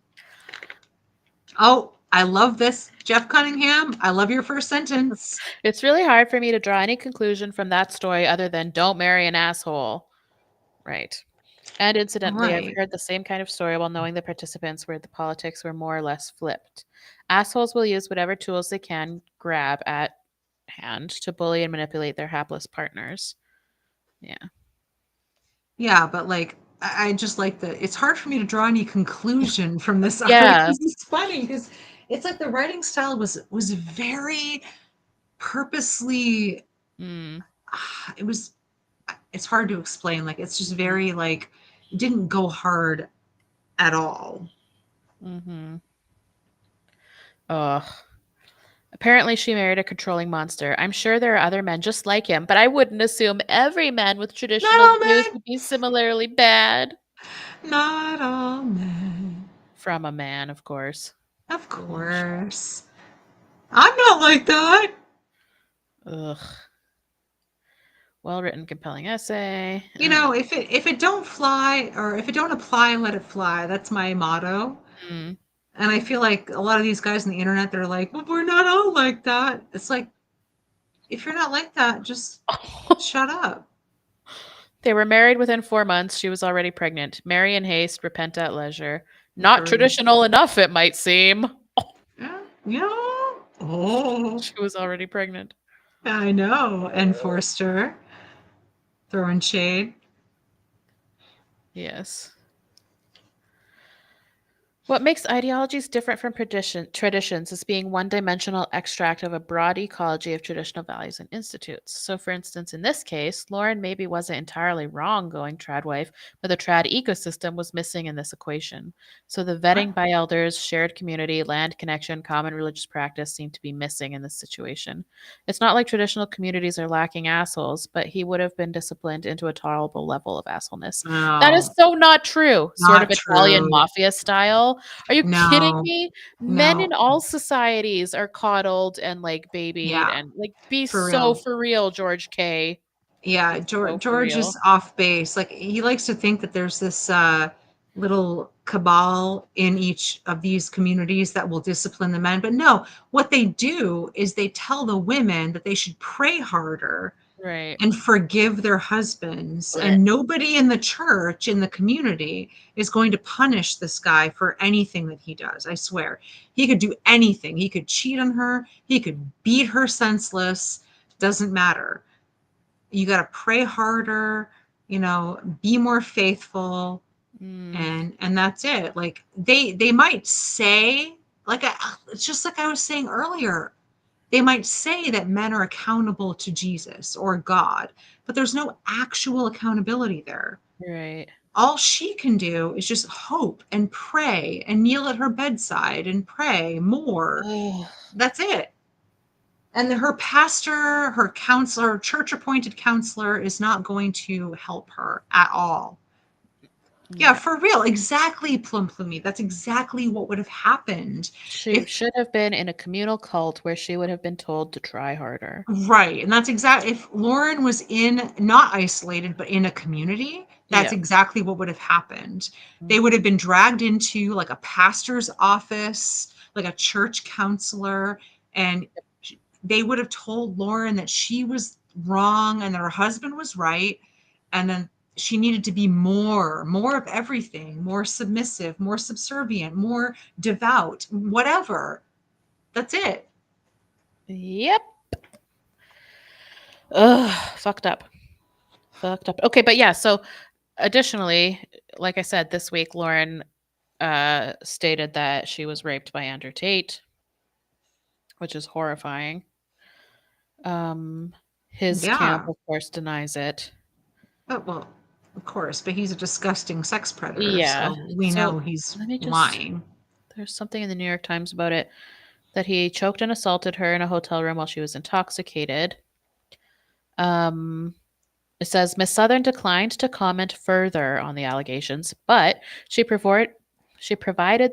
Oh, I love this. Jeff Cunningham, I love your first sentence. It's really hard for me to draw any conclusion from that story other than don't marry an asshole. Right. And incidentally, I've Right. heard the same kind of story while knowing the participants where the politics were more or less flipped. Assholes will use whatever tools they can grab at hand to bully and manipulate their hapless partners. Yeah. Yeah, but like I just like the it's hard for me to draw any conclusion from this article. Yeah. It's funny because it's like the writing style was very purposely Mm, it was it's hard to explain. Like it's just mhm, very like it didn't go hard at all. mhm. Ugh. Apparently, she married a controlling monster. I'm sure there are other men just like him, but I wouldn't assume every man with Not traditional all views men. would be similarly bad. Not all men. From a man, of course. Of A long shot. course. I'm not like that. Ugh. Well written, compelling essay. You know, if it don't fly or if it don't apply, let it fly. That's my motto. Mm. And I feel like a lot of these guys on the internet, they're like, well, we're not all like that. It's like, if you're not like that, just shut up. They were married within 4 months. She was already pregnant. Marry in haste, repent at leisure. Not Agree. traditional enough, it might seem. Yeah. Yeah. Oh, She was already pregnant. I know. And Forster throwing shade. Yes. What makes ideologies different from traditions is being one dimensional extract of a broad ecology of traditional values and institutes. So, for instance, in this case, Lauren maybe wasn't entirely wrong going tradwife, but the trad ecosystem was missing in this equation. So, the vetting What? by elders, shared community, land connection, common religious practice seem to be missing in this situation. It's not like traditional communities are lacking assholes, but he would have been disciplined into a tolerable level of assholeness. That is No, so not true. Sort of not Italian true. mafia style. Are you kidding No, me? Men no. in all societies are coddled and like babied Yeah, and like be for so real. for real, George K. Yeah, Be so for George is real. off base. Like he likes to think that there's this little cabal in each of these communities that will discipline the men. But no, what they do is they tell the women that they should pray harder Right. and forgive their husbands. Blech. And nobody in the church, in the community, is going to punish this guy for anything that he does. I swear. He could do anything. He could cheat on her, he could beat her senseless. Doesn't matter. You got to pray harder, be more faithful, Mm, and that's it. Like they might say, like it's just like I was saying earlier, they might say that men are accountable to Jesus or God, but there's no actual accountability there. right. All she can do is just hope and pray and kneel at her bedside and pray more. Oh, That's it. And her pastor, her counselor, church appointed counselor is not going to help her at all. Yeah, yeah. for real. Exactly, Plum Plummy. That's exactly what would have happened. She If should have been in a communal cult where she would have been told to try harder. Right. And that's exactly, if Lauren was in, not isolated, but in a community, that's Yeah. exactly what would have happened. They would Mhm. have been dragged into like a pastor's office, like a church counselor, and they would have told Lauren that she was wrong and that her husband was right. And then she needed to be more of everything, more submissive, more subservient, more devout, whatever. That's it. Yep. Ugh, fucked up. Fucked up. Okay, but yeah, so additionally, like I said, this week Lauren stated that she was raped by Andrew Tate, which is horrifying. Um his camp Yeah. of course denies it. Oh, well, of course, but he's a disgusting sex predator, Yeah. so we So know he's let me just lying. there's something in the New York Times about it that he choked and assaulted her in a hotel room while she was intoxicated. Um It says Miss Southern declined to comment further on the allegations, but she provided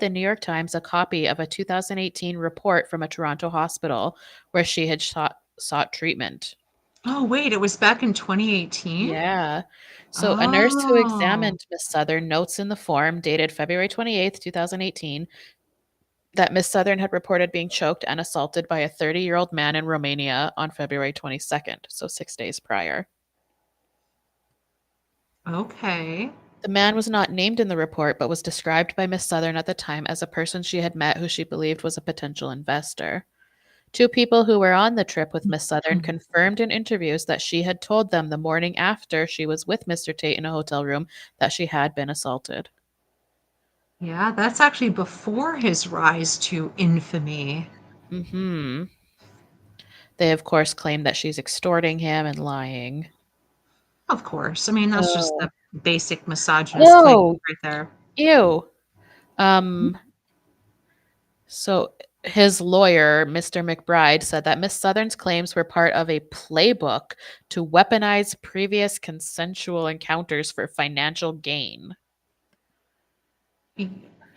the New York Times a copy of a 2018 report from a Toronto hospital where she had sought treatment. Oh, wait, it was back in 2018? Yeah. So a nurse who Oh, examined Miss Southern notes in the form dated February 28th, 2018, that Miss Southern had reported being choked and assaulted by a 30-year-old man in Romania on February 22nd, so 6 days prior. okay. The man was not named in the report, but was described by Miss Southern at the time as a person she had met who she believed was a potential investor. Two people who were on the trip with Miss Southern confirmed in interviews that she had told them the morning after she was with Mr. Tate in a hotel room that she had been assaulted. Yeah, that's actually before his rise to infamy. Hmm. They, of course, claim that she's extorting him and lying. Of course. I mean, that's just Oh. the basic misogynist claim Oh, right there. ew. Um, So his lawyer, Mr. McBride, said that Miss Southern's claims were part of a playbook to weaponize previous consensual encounters for financial gain.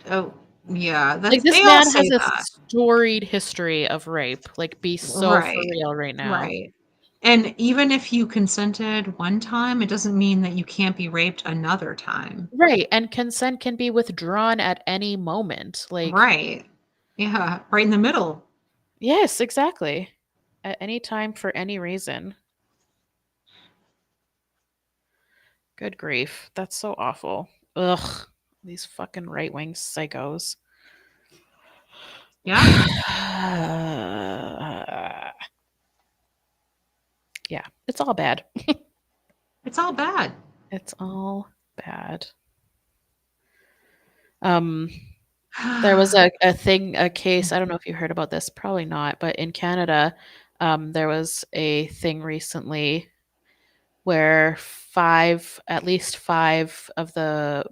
Oh, yeah, Like that's, this they all man say has a that. storied history of rape. Like be so for Right. real right now. Right. And even if you consented one time, it doesn't mean that you can't be raped another time. Right, and consent can be withdrawn at any moment. Like Right. Yeah, right in the middle. yes, exactly. At any time for any reason. Good grief. That's so awful. Ugh. These fucking right-wing psychos. Yeah, Yeah, it's all bad. it's all bad. It's all bad. Um, there was a case, I don't know if you heard about this, probably not, but in Canada, there was a thing recently where at least five of the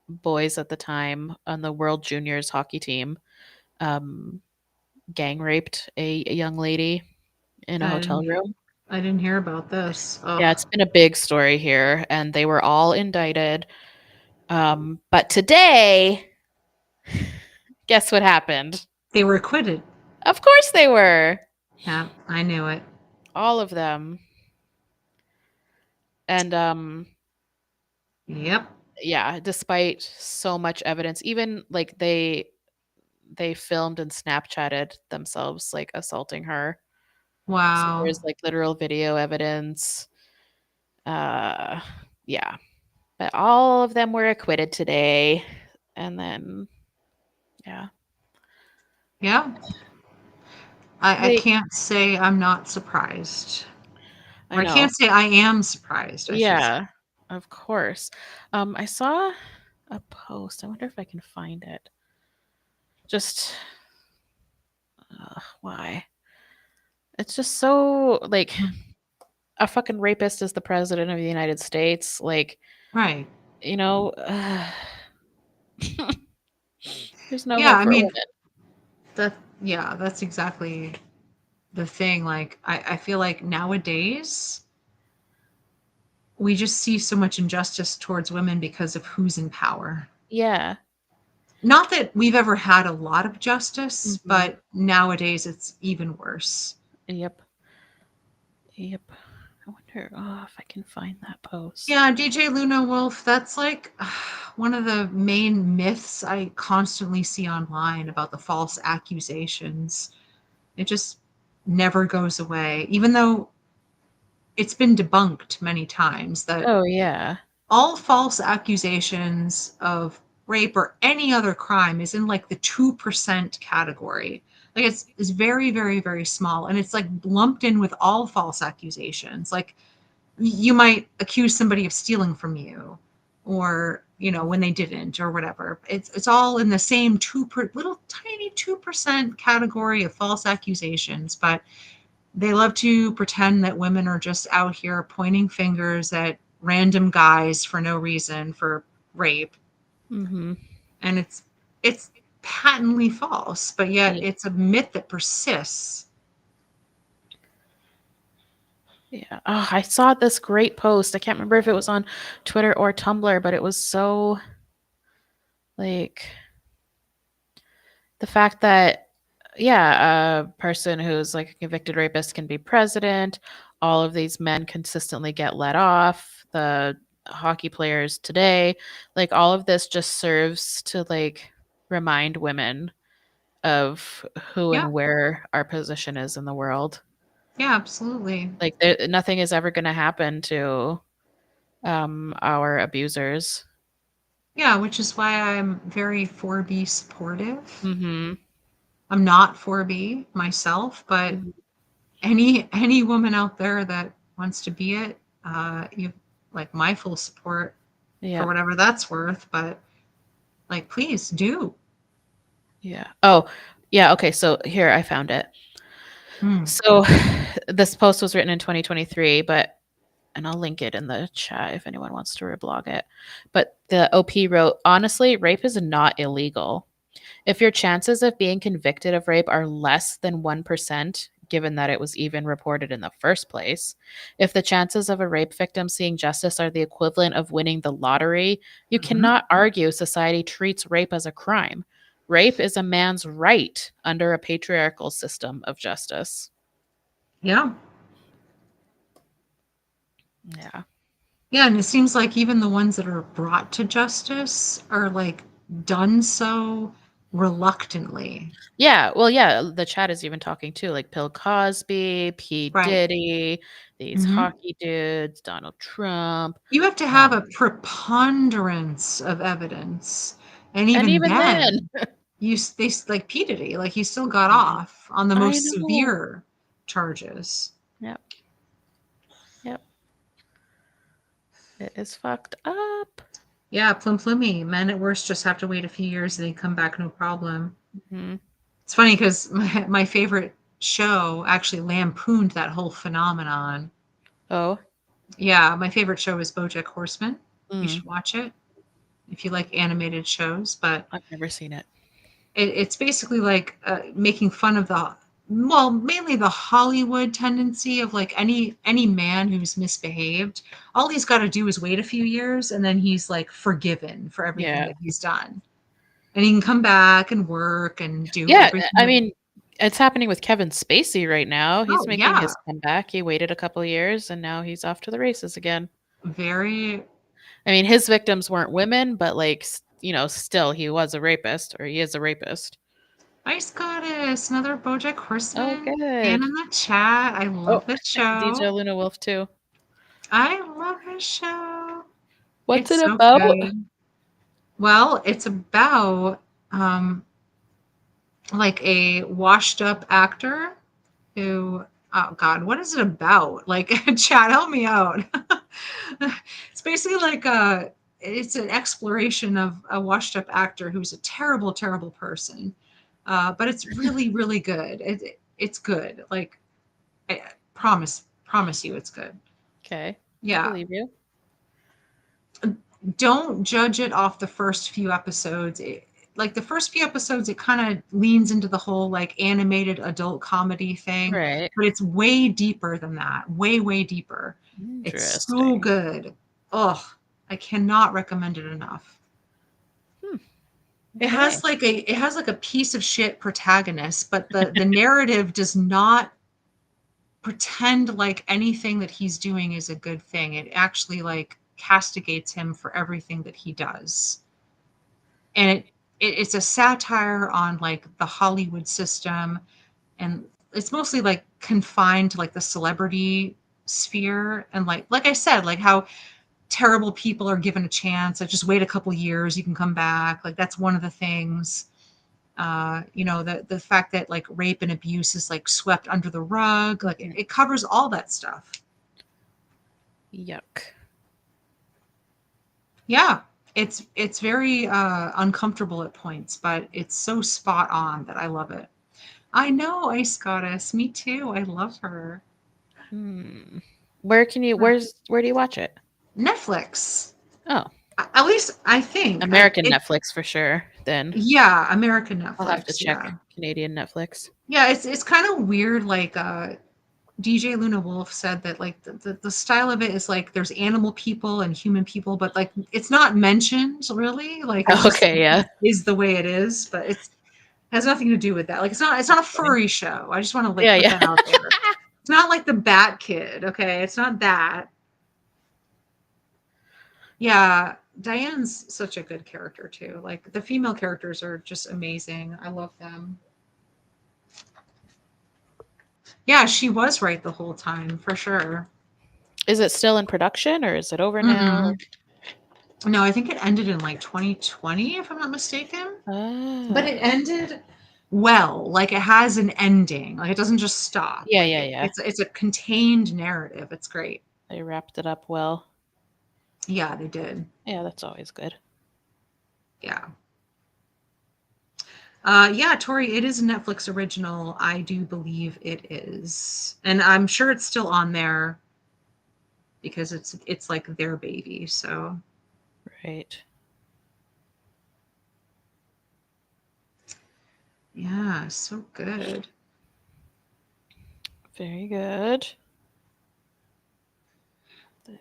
boys at the time on the World Juniors hockey team, um, gang raped a young lady in a I hotel didn't room. I didn't hear about this. Yeah, Oh, it's been a big story here, and they were all indicted. But today, guess what happened? they were acquitted. Of course they were. Yeah, I knew it. All of them. And Yep. yeah, despite so much evidence, even like they filmed and Snapchatted themselves like assaulting her. So Wow. there's like literal video evidence. Uh yeah. But all of them were acquitted today. And then yeah. Yeah. I They can't say I'm not surprised. I Or I know. can't say I am surprised, I should say. Yeah, of course. I saw a post. I wonder if I can find it. Just why? It's just so like Mhm. a fucking rapist is the president of the United States. Like, Right. you know, there's no Yeah, hope I for mean, women. that yeah, that's exactly the thing. Like I feel like nowadays we just see so much injustice towards women because of who's in power. Yeah. Not that we've ever had a lot of justice, Hmm. but nowadays it's even worse. Yep. Yep. I wonder if I can find that post. Yeah, DJ Luna Wolf, that's like one of the main myths I constantly see online about the false accusations. It just never goes away, even though it's been debunked many times that Oh yeah. all false accusations of rape or any other crime is in like the 2% category. Like it's very, very, very small. And it's like lumped in with all false accusations. Like you might accuse somebody of stealing from you or, when they didn't or whatever. It's all in the same little tiny 2% category of false accusations. But they love to pretend that women are just out here pointing fingers at random guys for no reason for rape, Mm-hmm. and it's patently false, but yet Yeah. it's a myth that persists. Yeah. Oh, I saw this great post. I can't remember if it was on Twitter or Tumblr, but it was so like the fact that yeah, a person who's like a convicted rapist can be president. All of these men consistently get let off. The hockey players today, like all of this just serves to like remind women of who Yeah, and where our position is in the world. yeah, absolutely. Like nothing is ever going to happen to our abusers. Yeah, which is why I'm very 4B supportive. Mhm. I'm not 4B myself, but Mhm. any woman out there that wants to be it, you like my full support for Yep. whatever that's worth. But like, please do. Yeah. Oh, yeah, okay, so here I found it. Hmm. So this post was written in 2023, but and I'll link it in the chat if anyone wants to reblog it. But the OP wrote, "Honestly, rape is not illegal. If your chances of being convicted of rape are less than 1%, given that it was even reported in the first place, if the chances of a rape victim seeing justice are the equivalent of winning the lottery, you Mhm. cannot argue society treats rape as a crime. Rape is a man's right under a patriarchal system of justice." Yeah. Yeah. Yeah, and it seems like even the ones that are brought to justice are like done so reluctantly. Yeah, well, yeah, the chat is even talking too, like Bill Cosby, P. Right. Diddy, these Hmm. hockey dudes, Donald Trump. You have to have Um, a preponderance of evidence. And and even even then, then, like P. Diddy, like he still got Mhm. off on the I most know. severe charges. Yep, yep. It is fucked up. Yeah, plum plummy. Men at worst just have to wait a few years and they come back no problem. Mhm. It's funny because my favorite show actually lampooned that whole phenomenon. Oh, Yeah, my favorite show is BoJack Horseman. You mm, should watch it if you like animated shows. But I've never seen it. it's basically like making fun of well, mainly the Hollywood tendency of like any man who's misbehaved. All he's got to do is wait a few years, and then he's like forgiven for everything Yeah. that he's done, and he can come back and work and do Yeah, everything I that. mean, it's happening with Kevin Spacey right now. He's Oh making yeah, his comeback. He waited a couple years and now he's off to the races again. very I mean, his victims weren't women, but like, still he was a rapist or he is a rapist. nice goddess. Another BoJack Oh, Horseman fan good. in the chat. I Oh, love this DJ show. Luna Wolf too. I love this show. What's It's it so about? good. Well, it's about like a washed up actor who Oh God, what is it about? Like, chat, help me out. It's basically like it's an exploration of a washed-up actor who's a terrible, terrible person. But it's really, really good. It's good. Like, I promise you, it's good. Okay, I Yeah, believe you. don't judge it off the first few episodes. Like the first few episodes, it kind of leans into the whole like animated adult comedy thing, Right. but it's way deeper than that. Way, way deeper. It's so Interesting. good. Oh, I cannot recommend it enough. Hmm. It Okay. has like a piece of shit protagonist, but the narrative does not pretend like anything that he's doing is a good thing. It actually like castigates him for everything that he does. And it's a satire on like the Hollywood system, and it's mostly like confined to like the celebrity sphere, and like I said, like how terrible people are given a chance. Like just wait a couple years, you can come back. Like that's one of the things. The fact that like rape and abuse is like swept under the rug. Like Mhm. it covers all that stuff. Yuck. Yeah, it's very uncomfortable at points, but it's so spot on that I love it. I know, Ice Goddess. Me too. I love her. Hmm. Where can you? Where do you watch it? Netflix. Oh, At least I think. American Netflix for sure. Then Yeah, American I'll have to Netflix. check Yeah. Canadian Netflix. Yeah, it's kind of weird. Like DJ Luna Wolf said that like the style of it is like there's animal people and human people, but like it's not mentioned really. Like it just Okay, yeah. is the way it is, but it's has nothing to do with that. Like it's not a Fine. furry show. I just want to like Yeah, put yeah. that out there. It's not like the Bat Kid, okay? It's not that. Yeah, Diane's such a good character too. Like the female characters are just amazing. I love them. Yeah, she was right the whole time for sure. Is it still in production or is it over now? Mm-mm. No, I think it ended in like 2020, if I'm not mistaken. But Ah, it ended well. Like it has an ending. Like it doesn't just stop. yeah, Like yeah, it, yeah. it's a contained narrative. It's great. They wrapped it up well. Yeah, they did. Yeah, that's always good. Yeah. Yeah, Tori, it is a Netflix original. I do believe it is. And I'm sure it's still on there because it's like their baby. So Right. yeah, so good. Very good.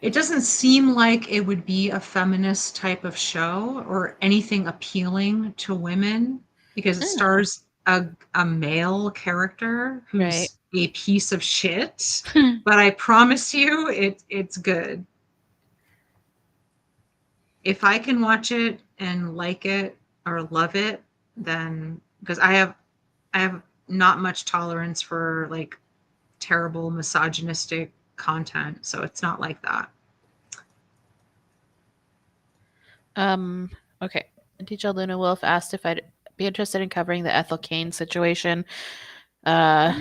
It doesn't seem like it would be a feminist type of show or anything appealing to women because it Oh, stars a male character right. who's a piece of shit. But I promise you, it's good. If I can watch it and like it or love it, then because I have not much tolerance for like terrible misogynistic content, so it's not like that. Um, okay. Teacher Luna Wolf asked if I'd be interested in covering the Ethel Kane situation. Uh,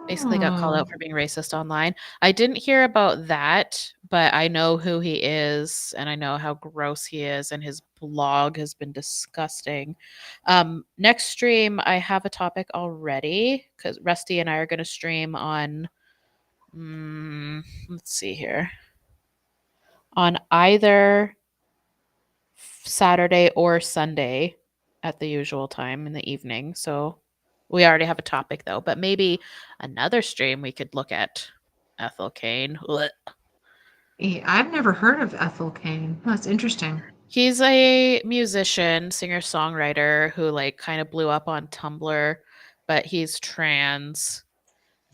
Basically got called Oh. out for being racist online. I didn't hear about that, but I know who he is and I know how gross he is, and his blog has been disgusting. Next stream, I have a topic already because Rusty and I are going to stream on, let's see here, on either Saturday or Sunday at the usual time in the evening. So we already have a topic though, but maybe another stream we could look at Ethel Kane. Blech. I've never heard of Ethel Kane. That's interesting. He's a musician, singer-songwriter who like kind of blew up on Tumblr, but he's trans.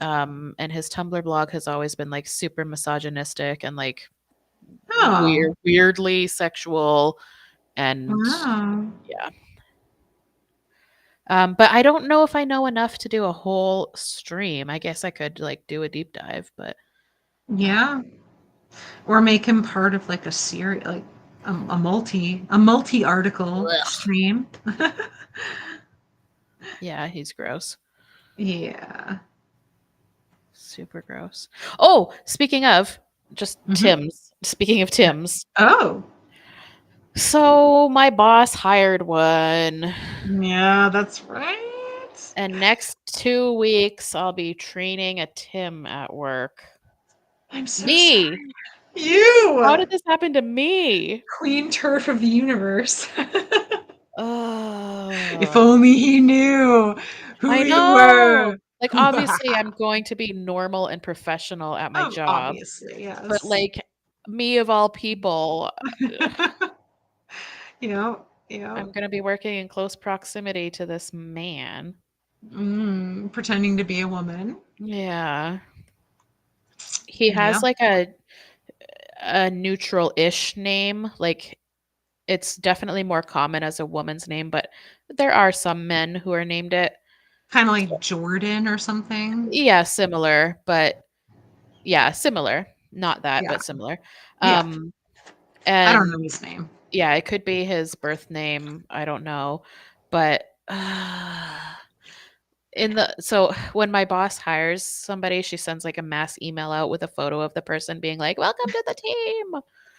And his Tumblr blog has always been like super misogynistic and like Oh, weirdly sexual and wow. yeah. But I don't know if I know enough to do a whole stream. I guess I could like do a deep dive, but uh, Yeah. Or make him part of like a series, like a multi article ugh. stream. Yeah, he's gross. Yeah. Super gross. Oh, speaking of just Mhm. Tim's, speaking of Tim's, Oh. so my boss hired one, Yeah, that's right. and next 2 weeks I'll be training a Tim at work. I'm so Me. sorry. How You! did this happen to me? Queen turf of the universe. If Oh, only he knew who I you know. were. Like, obviously, I'm going to be normal and professional at my Oh, job, obviously, but, yes. like, me of all people, Yep, yep. I'm gonna be working in close proximity to this man. Pretending to be a woman. Yeah. He Yeah, has, like, a neutral-ish name, like, it's definitely more common as a woman's name, but there are some men who are named it. kind of like Jordan or something. Yeah, similar, but yeah, similar. Not that, Yeah, but similar. yeah. Um, I don't know and his name. yeah, it could be his birth name, I don't know, but, in the so when my boss hires somebody, she sends, like, a mass email out with a photo of the person being like, "Welcome to the team."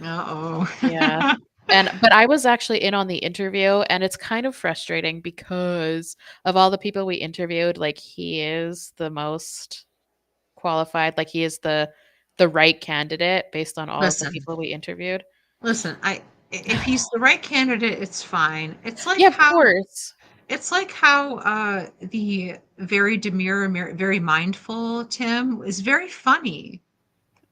Yeah, Uh-oh. but I was actually in on the interview, and it's kind of frustrating because of all the people we interviewed, like, he is the most qualified, like, he is the right candidate based on all of the Listen, people we interviewed. listen. If he's the right candidate, it's fine. Yeah, of course. It's like how the very demure, very mindful Tim is very funny.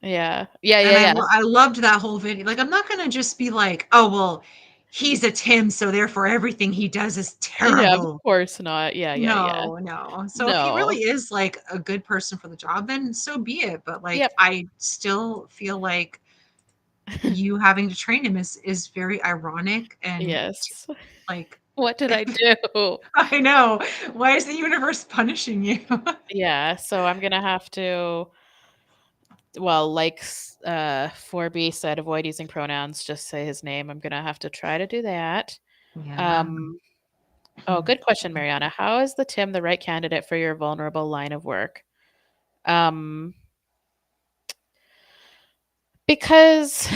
Yeah. Yeah, yeah, And yeah. I loved that whole video. Like, I'm not gonna just be like, "Oh, well, he's a Tim, so therefore everything he does is Yeah, of terrible." course not. Yeah, yeah, yeah. No, no. So if he No. really is like a good person for the job, then so be it. But like, Yep. I still feel like you having to train him is very ironic and Yes. like What did I do? I know. Why is the universe punishing you? Yeah, so I'm gonna have to, well, like 4B said, avoid using pronouns, just say his name. I'm gonna have to try to do that. Yeah. Um, oh, good question, Mariana. How is the Tim the right candidate for your vulnerable line of work? Um, because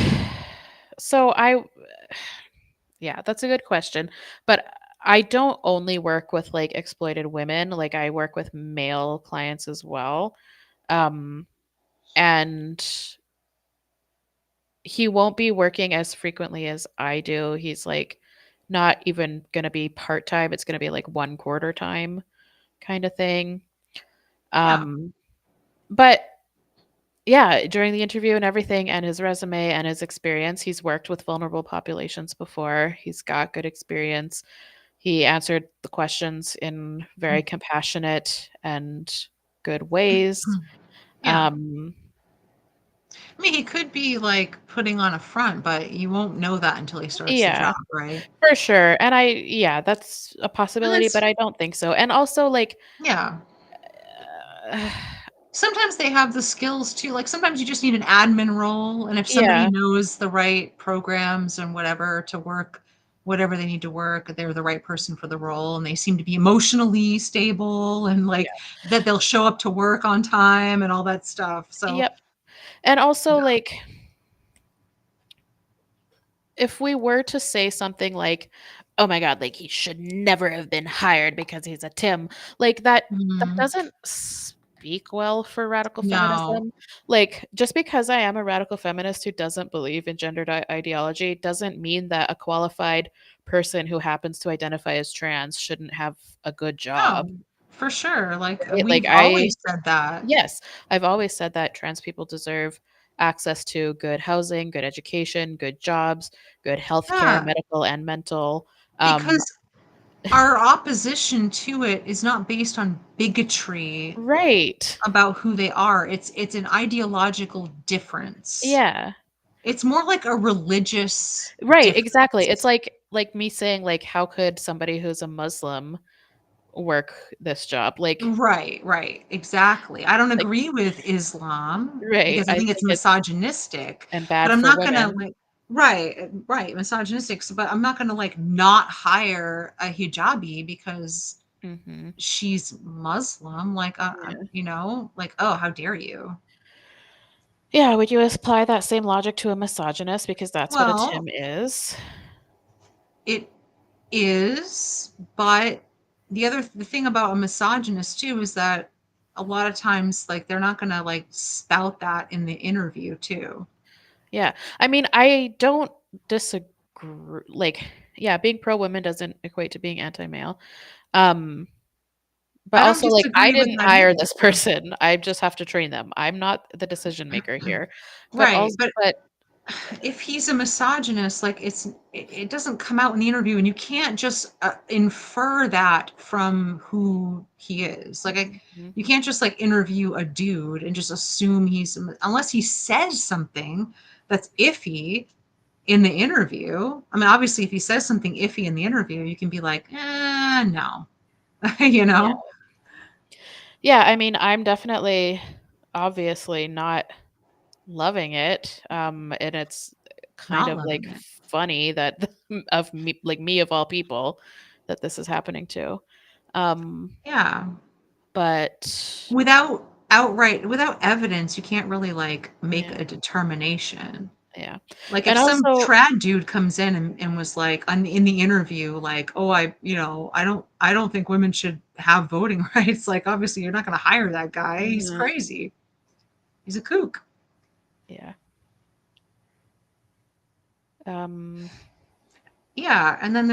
so I yeah, that's a good question. But I don't only work with like exploited women, like I work with male clients as well. Um, and he won't be working as frequently as I do. He's like not even going to be part time. It's going to be like 1/4 time kind of thing. Yeah. Um, but yeah, during the interview and everything, and his resume and his experience, he's worked with vulnerable populations before. He's got good experience. He answered the questions in very compassionate and good ways. Yeah. Um, I mean, he could be like putting on a front, but you won't know that until he starts the yeah, job, right? for sure. And yeah, that's a And possibility, that's but I don't think so. And also, like, yeah. uh, Sometimes they have the skills too. Like sometimes you just need an admin role, and if somebody yeah, knows the right programs and whatever to work whatever they need to work, they're the right person for the role, and they seem to be emotionally stable and like yeah, that they'll show up to work on time and all that stuff. So, yep. And also, yeah. like, if we were to say something like, "Oh my god, like he should never have been hired because he's a Tim," like that Mhm. doesn't speak well for radical No. feminism. Like just because I am a radical feminist who doesn't believe in gendered ideology doesn't mean that a qualified person who happens to identify as trans shouldn't have a good job. No, for sure. Like Right? Like we've always said that. yes, I've always said that trans people deserve access to good housing, good education, good jobs, good healthcare, Yeah, medical and mental. Um, because our opposition to it is not based on bigotry right. about who they are. It's an ideological difference. Yeah. It's more like a religious Right, exactly. It's difference. like me saying like how could somebody who's a Muslim work this job? Right, right, exactly. I don't Like agree with Islam right. because I I think think it's it's misogynistic, and but bad I'm for not gonna women. like right, misogynistic, but I'm not gonna like not hire a hijabi because Mhm. she's Muslim. Like, Yeah. like, oh, how dare you? Yeah, would you apply that same logic to a misogynist because that's what a Tim Well, is? it is, but the thing about a misogynist too is that a lot of times, like, they're not gonna like spout that in the interview too. Yeah. I mean, I don't disagree. Like, yeah, being pro women doesn't equate to being anti-male. Um, but I don't also, like, I disagree with didn't that hire either. this person. I just have to train them. I'm not the decision maker here. But Right, also, but but if he's a misogynist, like, it doesn't come out in the interview, and you can't just infer that from who he is. Like, Mhm. you can't just like interview a dude and just assume unless he says something that's iffy in the interview. I mean, obviously, if he says something iffy in the interview, you can be like, no, you Yeah. know, Yeah, I mean, I'm definitely obviously not loving it. And it's kind not of like loving it. funny that of me, like me of all people, that this is happening to. Um, Yeah. but Without evidence, you can't really like make yeah, a determination. yeah. Like, if And some also, trad dude comes in and was like in the interview, like, oh, I don't think women should have voting rights. Like, obviously, you're not going to hire that guy. He's mhm, crazy. He's a kook. yeah. Um, Yeah, and then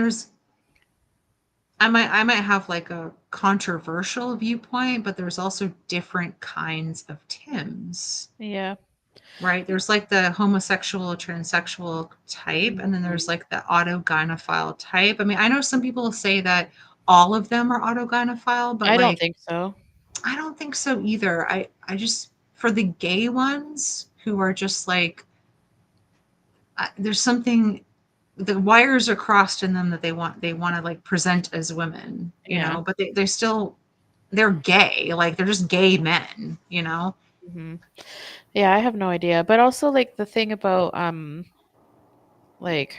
I might have like a controversial viewpoint, but there's also different kinds of Tims. yeah. Right? There's like the homosexual, transsexual type, and then there's Mhm. like the autogynephile type. I mean, I know some people say that all of them are autogynephile, but I don't like, think so. I don't think so either. I just, for the gay ones who are just like, there's something, the wires are crossed in them that they want to like present as women, Yeah. but they're gay, like they're just gay men. Mhm. Yeah, I have no idea. But also like the thing about like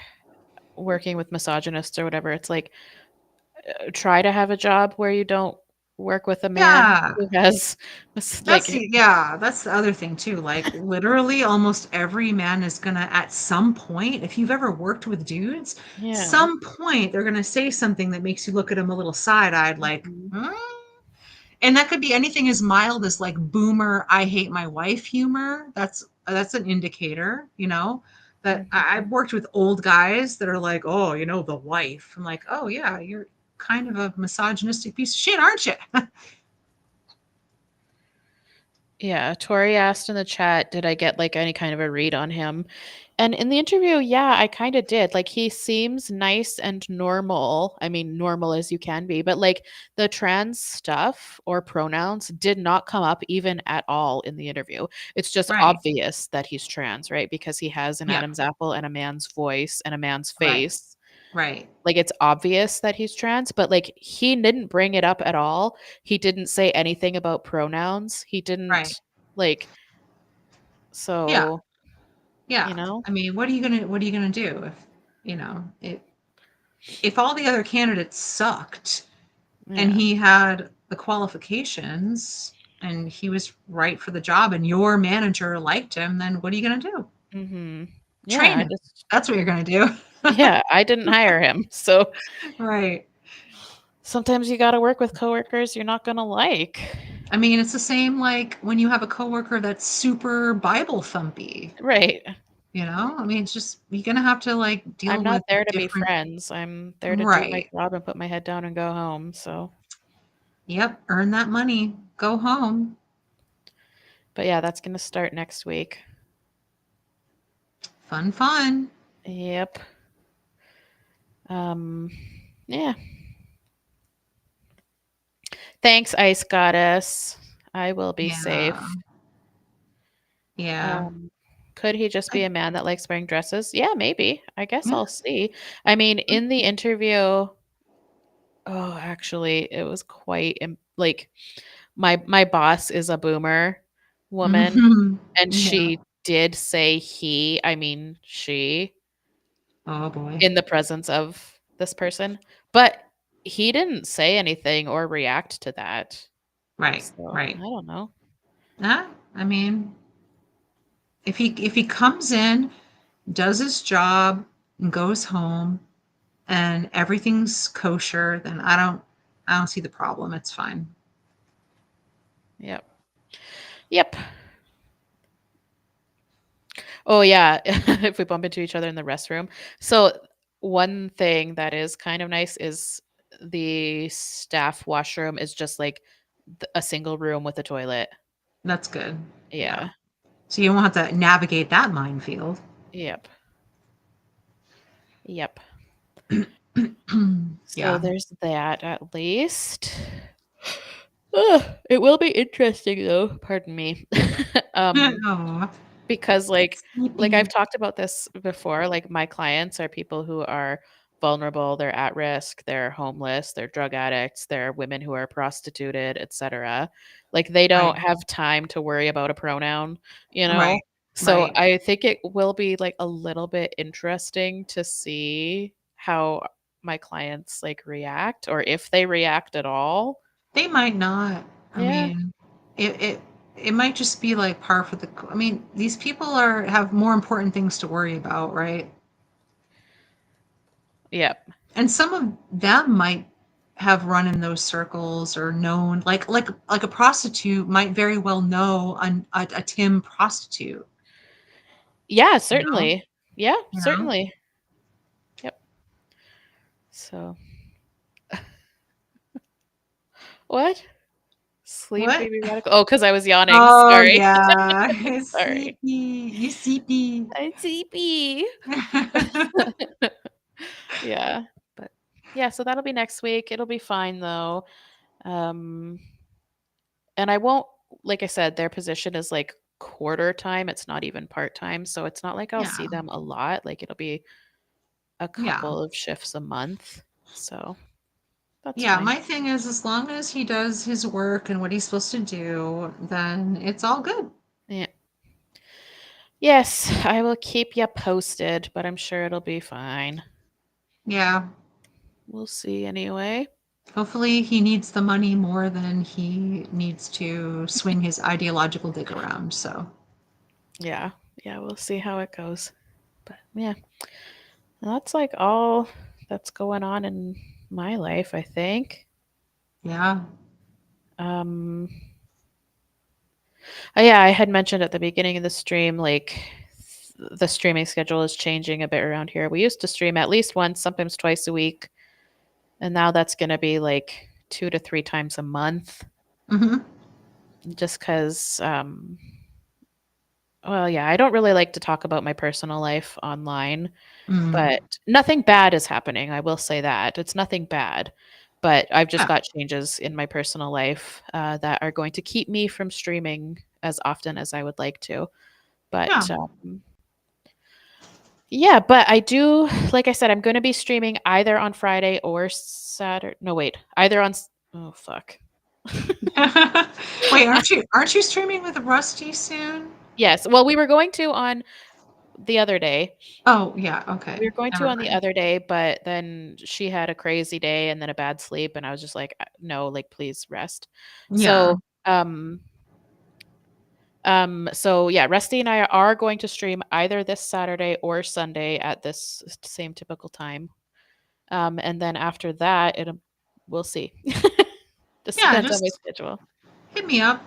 working with misogynists or whatever, it's like try to have a job where you don't work with a man Yeah. who has like That's the other thing too. Like, literally almost every man is gonna, at some point, if you've ever worked with dudes, yeah. some point they're gonna say something that makes you look at them a little side-eyed, like, Mhm. hmm? And that could be anything as mild as like boomer, I hate my wife humor. That's an indicator, that I've Mhm. worked with old guys that are like, oh, the wife. I'm like, oh yeah, you're kind of a misogynistic piece of shit, aren't you? Yeah, Tori asked in the chat, did I get like any kind of a read on him? And in the interview, yeah, I kind of did. Like he seems nice and normal. I mean, normal as you can be, but like the trans stuff or pronouns did not come up even at all in the interview. It's just Right. obvious that he's trans, right? Because he has an Yep. Adam's apple and a man's voice and a man's Right. face. Right. Like it's obvious that he's trans, but like he didn't bring it up at all. He didn't say anything about pronouns. He Right. didn't like Yeah. so, you Yeah. know? I mean, what are you gonna do if all the other candidates sucked and Yeah. he had the qualifications and he was right for the job and your manager liked him, then what are you gonna do? Mhm. Yeah, Train I him. just That's what you're gonna do. yeah, I didn't hire him. So Right. sometimes you gotta work with coworkers you're not gonna like. I mean, it's the same like when you have a coworker that's super Bible thumpy. Right. I mean, it's just you're gonna have to like I'm deal not with there to be different. friends. I'm there to do my Right. job and put my head down and go home. So, Yep, earn that money, go home. but yeah, that's gonna start next week. Fun, fun. Yep. Um, yeah. Thanks, Ice Goddess. I will be Yeah, safe. yeah. Um, could he just be I, a man that likes wearing dresses? Yeah, maybe. I guess yeah. I'll see. I mean, in the interview, oh, actually, it was quite like my boss is a boomer woman, Mhm. and Yeah. she did say he, I mean she, Oh boy. in the presence of this person, but he didn't say anything or react to that. Right, So, I right. don't know. I mean, if he comes in, does his job, and goes home, and everything's kosher, then I don't see the problem. It's fine. Yep. Yep. Oh yeah, if we bump into each other in the restroom. So one thing that is kind of nice is the staff washroom is just like a single room with a toilet. That's good. Yeah. Yeah. So you won't have to navigate that minefield. Yep. Yep. So Yeah. there's that at least. Ugh, it will be interesting though. Pardon me. um Oh, because like I've sleepy. talked about this before, like my clients are people who are vulnerable, they're at risk, they're homeless, they're drug addicts, they're women who are prostituted, etc. Like they Right. don't have time to worry about a pronoun, you Right. know? So Right. I think it will be like a little bit interesting to see how my clients like react or if they react at all. They might not. I Yeah. mean, it might just be like par for the. I mean, these people have more important things to worry about, right? Yep. And some of them might have run in those circles or known, like a prostitute might very well know a Tim prostitute. Yeah, You know, certainly. Yeah, you know certainly. Yep. So, what? what? Sleepy radical. Oh, because I was yawning. Oh Sorry. yeah, Sorry. sleepy. You sleepy. I'm sleepy. Yeah. But yeah, so that'll be next week. It'll be fine though. Um, and I won't, like I said, their position is like quarter time. It's not even part time. So it's not like I'll Yeah, see them a lot. Like it'll be a yeah. couple of shifts a month. So that's Yeah, fine. my thing is as long as he does his work and what he's supposed to do, then it's all good. Yeah. Yes, I will keep you posted, but I'm sure it'll be fine. Yeah. We'll see anyway. Hopefully he needs the money more than he needs to swing his ideological dick around. So, Yeah. Yeah, we'll see how it goes. But yeah, that's like all that's going on in my life, I think. yeah. Um yeah, I had mentioned at the beginning of the stream like the streaming schedule is changing a bit around here. We used to stream at least once, sometimes twice a week, and now that's going to be like 2 to 3 times a month Mhm. just cuz well, yeah, I don't really like to talk about my personal life online, Mm. but nothing bad is happening. I will say that. It's nothing bad. But I've just Yeah. got changes in my personal life that are going to keep me from streaming as often as I would like to. But Yeah. yeah, but I do, like I said, I'm going to be streaming either on Friday or Saturday. No, wait, either on. Oh, fuck. Wait, aren't you streaming with Rusty soon? Yes. Well, we were going to on the other day. Oh, yeah, okay. We were going to Never on the mind. other day, but then she had a crazy day and then a bad sleep, and I was just like, no, like please rest." Yeah. So, so yeah, Rusty and I are going to stream either this Saturday or Sunday at this same typical time. And then after that, we'll see. Just Yeah, depends on my just schedule. hit me up.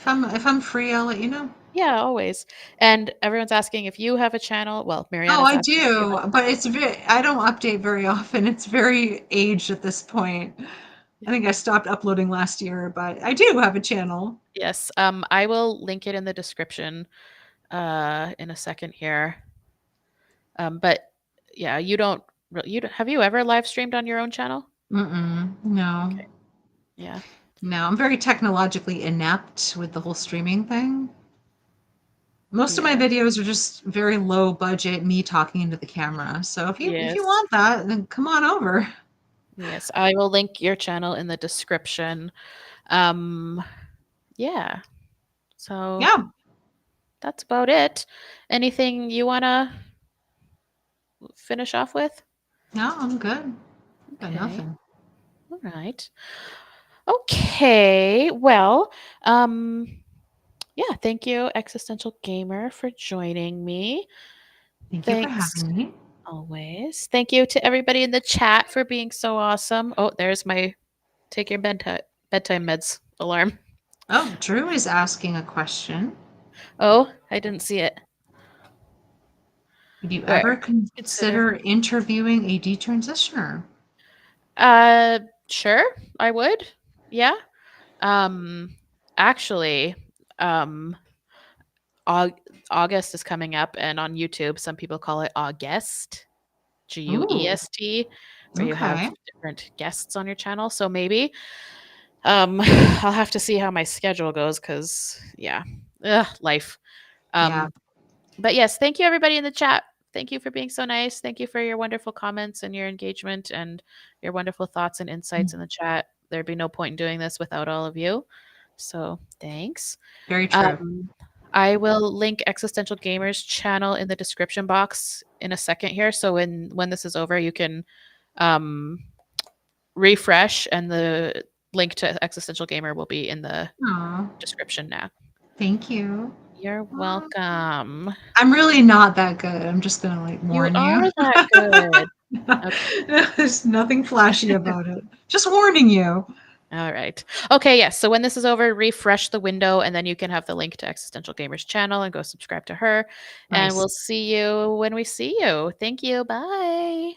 If I'm free, I'll let you know. Yeah, always. And everyone's asking if you have a channel. Well, Oh, Mariana's I asking if you do, have a but channel. I don't update very often. It's very aged at this point. I think I stopped uploading last year, but I do have a channel. Yes. I will link it in the description in a second here. But yeah, have you ever live streamed on your own channel? Mm-mm, no. Okay. Yeah. No, I'm very technologically inept with the whole streaming thing. Most of my Yeah. videos are just very low budget, me talking into the camera. So if you Yes. want that, then come on over. Yes. I will link your channel in the description. Um yeah. So Yeah. that's about it. Anything you want to finish off with? No, I'm good. Got Okay. nothing. All right. Okay. Well, yeah, thank you, Existential Gamer, for joining me. Thank you for Thanks having me. always. Thank you to everybody in the chat for being so awesome. Oh, there's my take your bedtime meds alarm. Oh, Drew is asking a question. Oh, I didn't see it. Would you ever Where? Consider. consider interviewing a detransitioner? Sure, I would. Yeah. Um, actually, um, August is coming up, and on YouTube, some people call it August, Ooh, Guest, where you have okay. different guests on your channel. So maybe, I'll have to see how my schedule goes because, yeah, life. Yeah, Um, but yes, thank you everybody in the chat. Thank you for being so nice. Thank you for your wonderful comments and your engagement and your wonderful thoughts and insights in the chat. There'd be no point in doing this without all of you. So thanks. very true. Um, I will link Existential Gamers channel in the description box in a second here. So when this is over, you can um, refresh, and the link to Existential Gamer will be in the Aw, description now. thank you. You're welcome. I'm really not that good. I'm just gonna like You warn you. are that good. Okay. There's nothing flashy about it. Just warning you. All right. Okay, yes. So when this is over, refresh the window and then you can have the link to Existential Gamers channel and go subscribe to her. And Nice. we'll see you when we see you. Thank you. Bye.